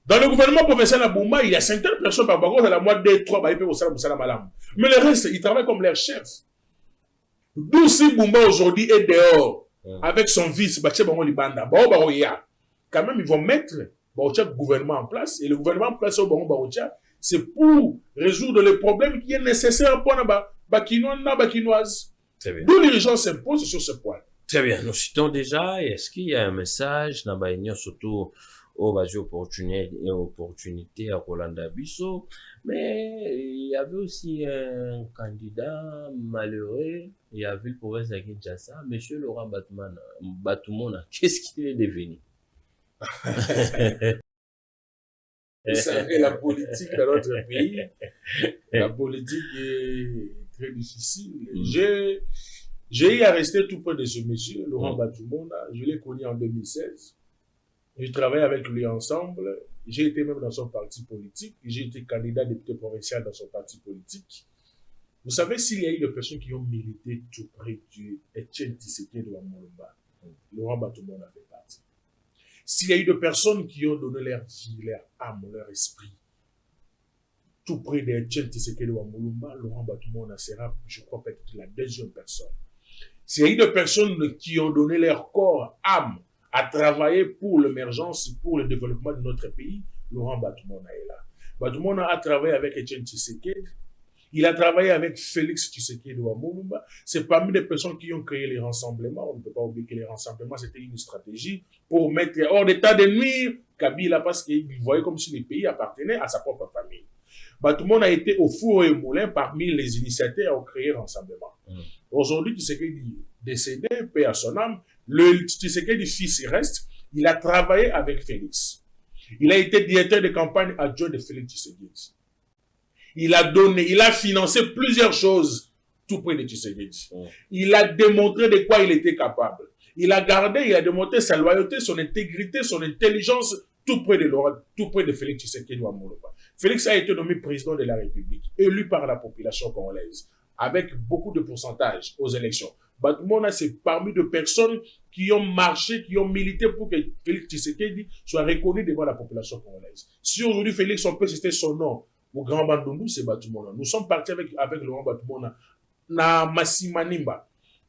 dans le gouvernement provincial à Bumba, il y a certaines personnes par rapport à la moitié des 3 mais le reste, ils travaillent comme leur chef. D'où si Bumba aujourd'hui est dehors avec son vice, quand même ils vont mettre le gouvernement en place, et le gouvernement en place c'est pour résoudre les problèmes qui est nécessaire pour Bakinoise. D'où l'urgence s'impose sur ce point. Très bien, nous citons déjà, est-ce qu'il y a un message dans l'Union, surtout aux opportunités à Rolanda Bisso, mais il y avait aussi un candidat malheureux, il y avait le province de Kinshasa, M. Laurent Batoumona, qu'est-ce qu'il est devenu? Vous savez, la politique dans notre pays, la politique est très difficile. J'ai eu à rester tout près de ce monsieur, Laurent Batoumona. Je l'ai connu en 2016. Je travaillais avec lui ensemble. J'ai été même dans son parti politique. J'ai été candidat député provincial dans son parti politique. Vous savez, s'il y a eu des personnes qui ont milité tout près du Etienne Tshisekedi de Wamolumba, Laurent Batoumona fait partie. S'il y a eu des personnes qui ont donné leur vie, leur âme, leur esprit, tout près d'Etienne Tshisekedi de Wamolumba, Laurent Batoumona sera, je crois, peut-être la deuxième personne. S'il y a eu des personnes qui ont donné leur corps, âme, à travailler pour l'émergence, pour le développement de notre pays, Laurent Batoumona est là. Batoumona a travaillé avec Etienne Tshisekedi. Il a travaillé avec Félix Tshisekedi de Wamolumba. C'est parmi les personnes qui ont créé les rassemblements. On ne peut pas oublier que les rassemblements, c'était une stratégie pour mettre hors d'état de nuire Kabila parce qu'il voyait comme si le pays appartenait à sa propre famille. Batoumona a été au four et au moulin parmi les initiateurs à créer le rassemblement. Aujourd'hui, Tshisekedi décédé, paix à son âme, le Tshisekedi fils il reste, il a travaillé avec Félix. Il a été directeur de campagne adjoint de Félix Tshisekedi. Il a financé plusieurs choses tout près de Tshisekedi. Il a démontré de quoi il était capable. Il a démontré sa loyauté, son intégrité, son intelligence tout près de Laurent, tout près de Félix Tshisekedi Wamoloba. Félix a été nommé président de la République, élu par la population congolaise, avec beaucoup de pourcentage aux élections. Batumona, c'est parmi de personnes qui ont marché, qui ont milité pour que Félix Tshisekedi soit reconnu devant la population congolaise. Si aujourd'hui Félix, on peut citer son nom, au Grand Bandundu, c'est Batumona. Nous sommes partis avec Laurent Batumona, na Masimanimba,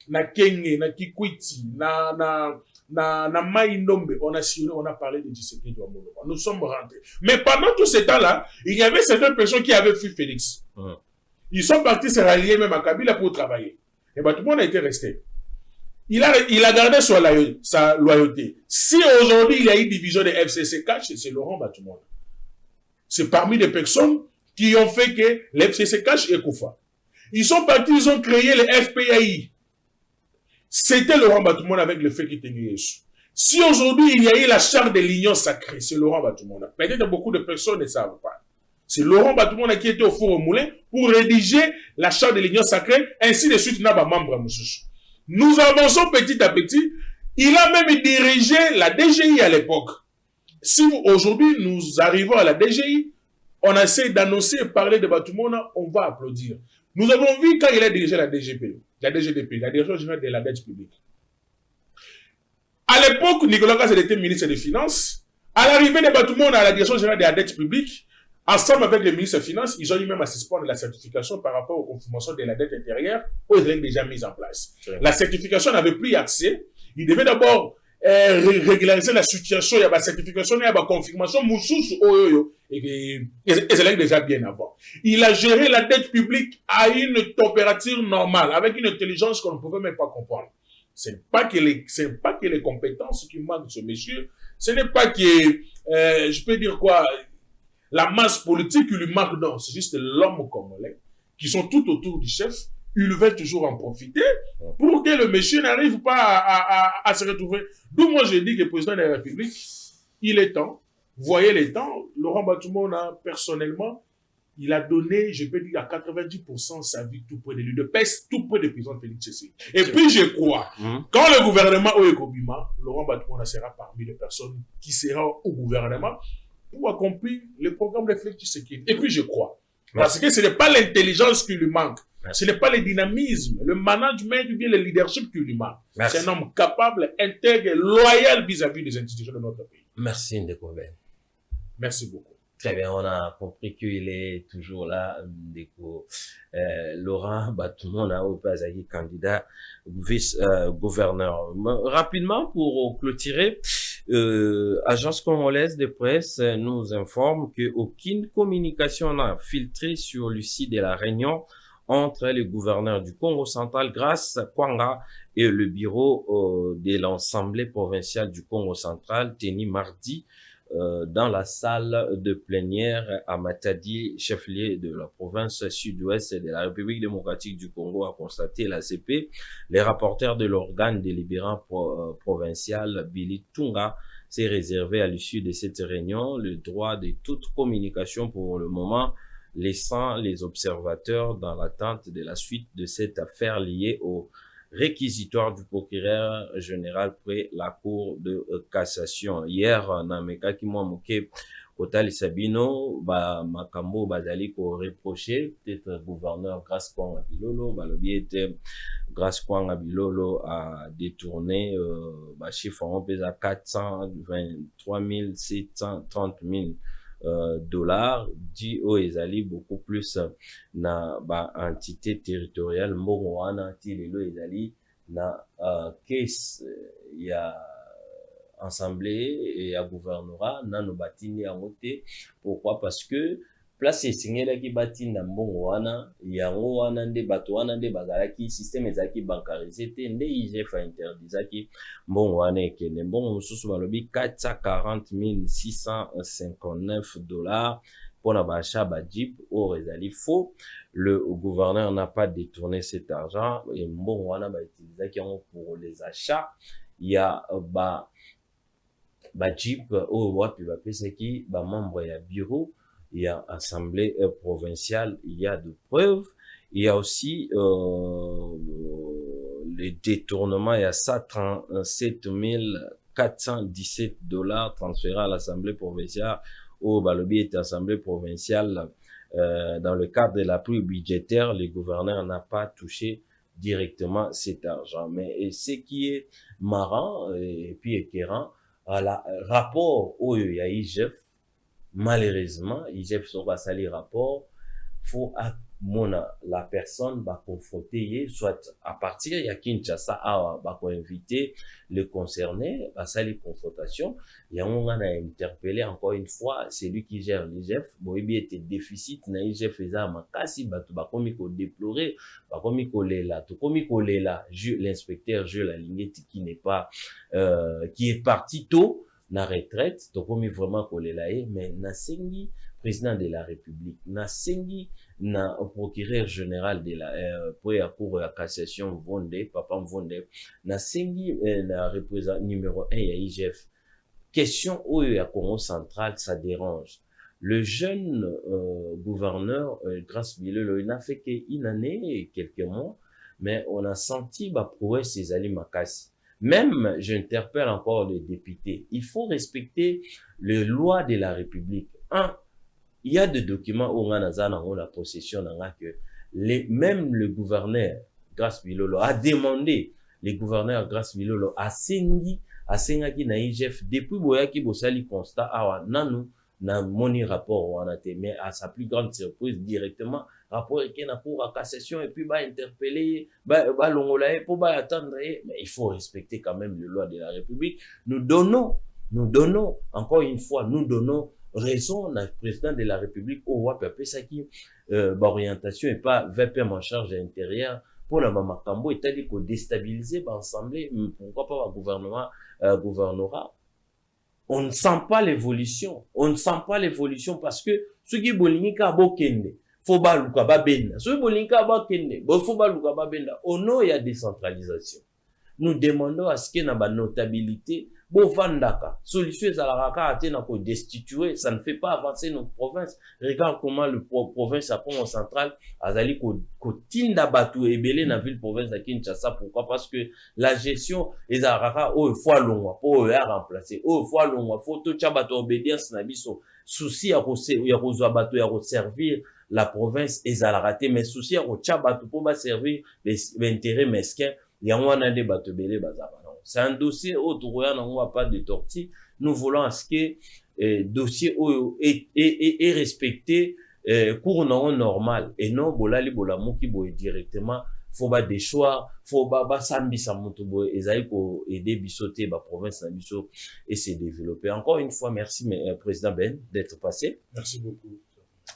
na Kenge, na Kikwiti, na Maïnombe, on a parlé de Tshisekedi Wamoloba. Nous sommes rentrés. Mais pendant tout ce temps-là, il y avait certaines personnes qui avaient fui Félix. Ils sont partis se rallier même à Kabila pour travailler. Et tout le monde a été resté. Il a gardé sa loyauté. Si aujourd'hui il y a une division de FCC Cash, c'est Laurent Batumona. C'est parmi les personnes qui ont fait que l'FCC Cash est Koufa. Ils sont partis, ils ont créé le FPAI. C'était Laurent Batumona avec le fait qu'il était Yesu. Si aujourd'hui il y a eu la charte de l'union sacrée, c'est Laurent Batumona. Peut-être beaucoup de personnes ne savent pas. C'est Laurent Batumona qui était au four au moulin pour rédiger la charte de l'union sacrée, ainsi de suite, n'a pas membre Moussoussou. Nous avançons petit à petit. Il a même dirigé la DGI à l'époque. Si aujourd'hui nous arrivons à la DGI, on essaie d'annoncer et parler de Batumona, on va applaudir. Nous avons vu quand il a dirigé la DGP, la DGDP, la Direction générale de la dette publique. À l'époque, Nicolas Kassel était ministre des Finances. À l'arrivée de Batumona à la Direction générale de la dette publique, ensemble avec le ministre des Finances, ils ont eu même à suspendre la certification par rapport aux confirmations de la dette intérieure aux règles déjà mises en place. La certification n'avait plus accès. Il devait d'abord régulariser la situation, il y a la certification, il y a la confirmation, et c'est là déjà bien avant. Il a géré la dette publique à une température normale, avec une intelligence qu'on ne pouvait même pas comprendre. Ce n'est pas que les compétences qui manquent de ce monsieur, ce n'est pas que, je peux dire quoi, la masse politique qui lui manque, non, c'est juste l'homme congolais, qui sont tout autour du chef. Il veut toujours en profiter pour que le monsieur n'arrive pas à se retrouver. D'où moi je dis que le président de la République, il est temps, voyez les temps, Laurent Batumona, personnellement, il a donné, je peux dire, à 90% sa vie tout près de lui, de peste tout près du président Félix Tshisekedi. Et puis je crois, quand le gouvernement Oekobima, Laurent Batumona sera parmi les personnes qui seront au gouvernement pour accomplir le programme de Félix Tshisekedi. Et puis je crois, parce que ce n'est pas l'intelligence qui lui manque. Ce n'est pas le dynamisme, le management ou bien le leadership qui lui manque. C'est un homme capable, intègre, loyal vis-à-vis des institutions de notre pays. Merci Ndeko Ben. Merci beaucoup. Très bien, on a compris qu'il est toujours là, Ndeko. Laurent Batumona, au Pazagi, candidat vice-gouverneur. Rapidement, pour clôturer, Agence congolaise de presse nous informe qu'aucune communication n'a filtré sur l'issue de la réunion entre le gouverneur du Congo central, Grace Kwanga, et le bureau de l'Assemblée provinciale du Congo central, tenu mardi dans la salle de plénière à Matadi, chef-lieu de la province sud-ouest de la République démocratique du Congo, a constaté l'ACP. Les rapporteurs de l'organe délibérant provincial, Billy Tunga, s'est réservé à l'issue de cette réunion le droit de toute communication pour le moment, laissant les observateurs dans l'attente de la suite de cette affaire liée au réquisitoire du procureur général près la cour de cassation. Hier, Nameka Kimwamuke Kotali Sabino, Makambo Bazali ko reproché, peut-être gouverneur Grace Kwanga Bilolo, Balobi était Grace Kwanga Bilolo a détourné, chiffre en pèse à 423 730 000 dollars, dit au Ezali beaucoup plus na entité territoriale mbongo wana ti lelo Ezali na case ya assemblée et ya gouvernorat nano batini yango te. Pourquoi? Parce que place esingelaki batinda mbongo wana yango wana nde bato wana nde bazalaki système ezalaki bancarisé te nde IGF interdisaki mbongo wana ekende. Mbongo mosusu balobi 440 659 dollars pour na bacha ba Jeep au ezali faux. Le gouverneur n'a pas détourné cet argent et mbongo wana ba utilisaki yango pour les achats. Il y a ba Jeep au wapi ba pesaki ba membre ya bureau. Il y a assemblée provinciale, il y a de preuves. Il y a aussi les détournements, il y a 137 417 $ transférés à l'Assemblée provinciale au Balobi est Assemblée provinciale. Dans le cadre de l'appui budgétaire, le gouverneur n'a pas touché directement cet argent. Mais ce qui est marrant et puis écœurant, à la rapport au IGF, malheureusement, IGF sera sali rapport, faut la personne va confronter, soit à partir il y a Kinshasa va inviter le concerné à sali confrontation. Il y a on a interpellé encore une fois celui qui gère l'IGF. Bon, il était déficit na IGF eza makasi batu ba komi ko déplorer, ba komi ko lela, to komi ko lela, l'inspecteur Jules Alingeti qui n'est pas qui est parti tôt na retraite, to komi vraiment ko lela mais na sengi président de la République, na sengi na procureur général de la pour la cour de cassation Vonde, papa Vonde, na sengi na représentant numéro 1 ya IGF. Question au ya Congo central, ça dérange. Le jeune gouverneur Grace Bilolo, il n'a fait qu'une année et quelques mois, mais on a senti prouver ses alliés makasi. Même, j'interpelle encore les députés, il faut respecter les lois de la République. Il y a des documents où on a la possession que même le gouverneur Grace Bilolo a demandé, le gouverneur Grace Bilolo a sengi na IGF depuis boyaki bosali constat awa nanu na moni rapport wana te, mais à sa plus grande surprise directement rapport eke na cour à cassation et puis interpeller longola pour attendre, mais il faut respecter quand même les lois de la République. Nous donnons encore une fois, nous donnons raison na président de la République au wapi ça qui orientation et pas VPM en charge intérieure pour la Makambo et dit qu'on déstabiliser l'Assemblée, pourquoi pas le gouvernorat. On ne sent pas l'évolution. On ne sent pas l'évolution parce que ceux qui bolingi ka bokende, faut ba luka ba benda. Ceux qui bolingi ka bokende, faut ba luka ba benda. Au nom il y a décentralisation. Nous demandons à ce qu'il y ait une notabilité. Bon, Vandaka, solution est à la raka, pour destituer, ça ne fait pas avancer notre province. Regarde comment le province à Congo central a allé tinda batu et belé dans la ville province de Kinshasa. Pourquoi? Parce que la gestion est à la raka, il faut l'ongwa, pour remplacer, il faut l'ongwa, faut tout chabato obédience na biso. Souci à servir la province est à la raté, mais souci à chabato pour servir les intérêts mesquins. Il y a un des bateaux belé bazaba. C'est un dossier autour où on n'a pas de tortue. Nous voulons à ce que dossier est respecté cours normal et non bolali bolamou qui boye directement. Faut pas des choix, faut pas sambi samuto boye ezali ko aider bisoter ba province na biso et se développer. Encore une fois, merci président Ben d'être passé. Merci beaucoup.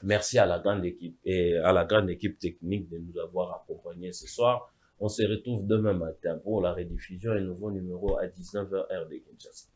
Merci à la grande équipe et à la grande équipe technique de nous avoir accompagnés ce soir. On se retrouve demain matin pour la rediffusion et nouveau numéro à 19h heure de Kinshasa.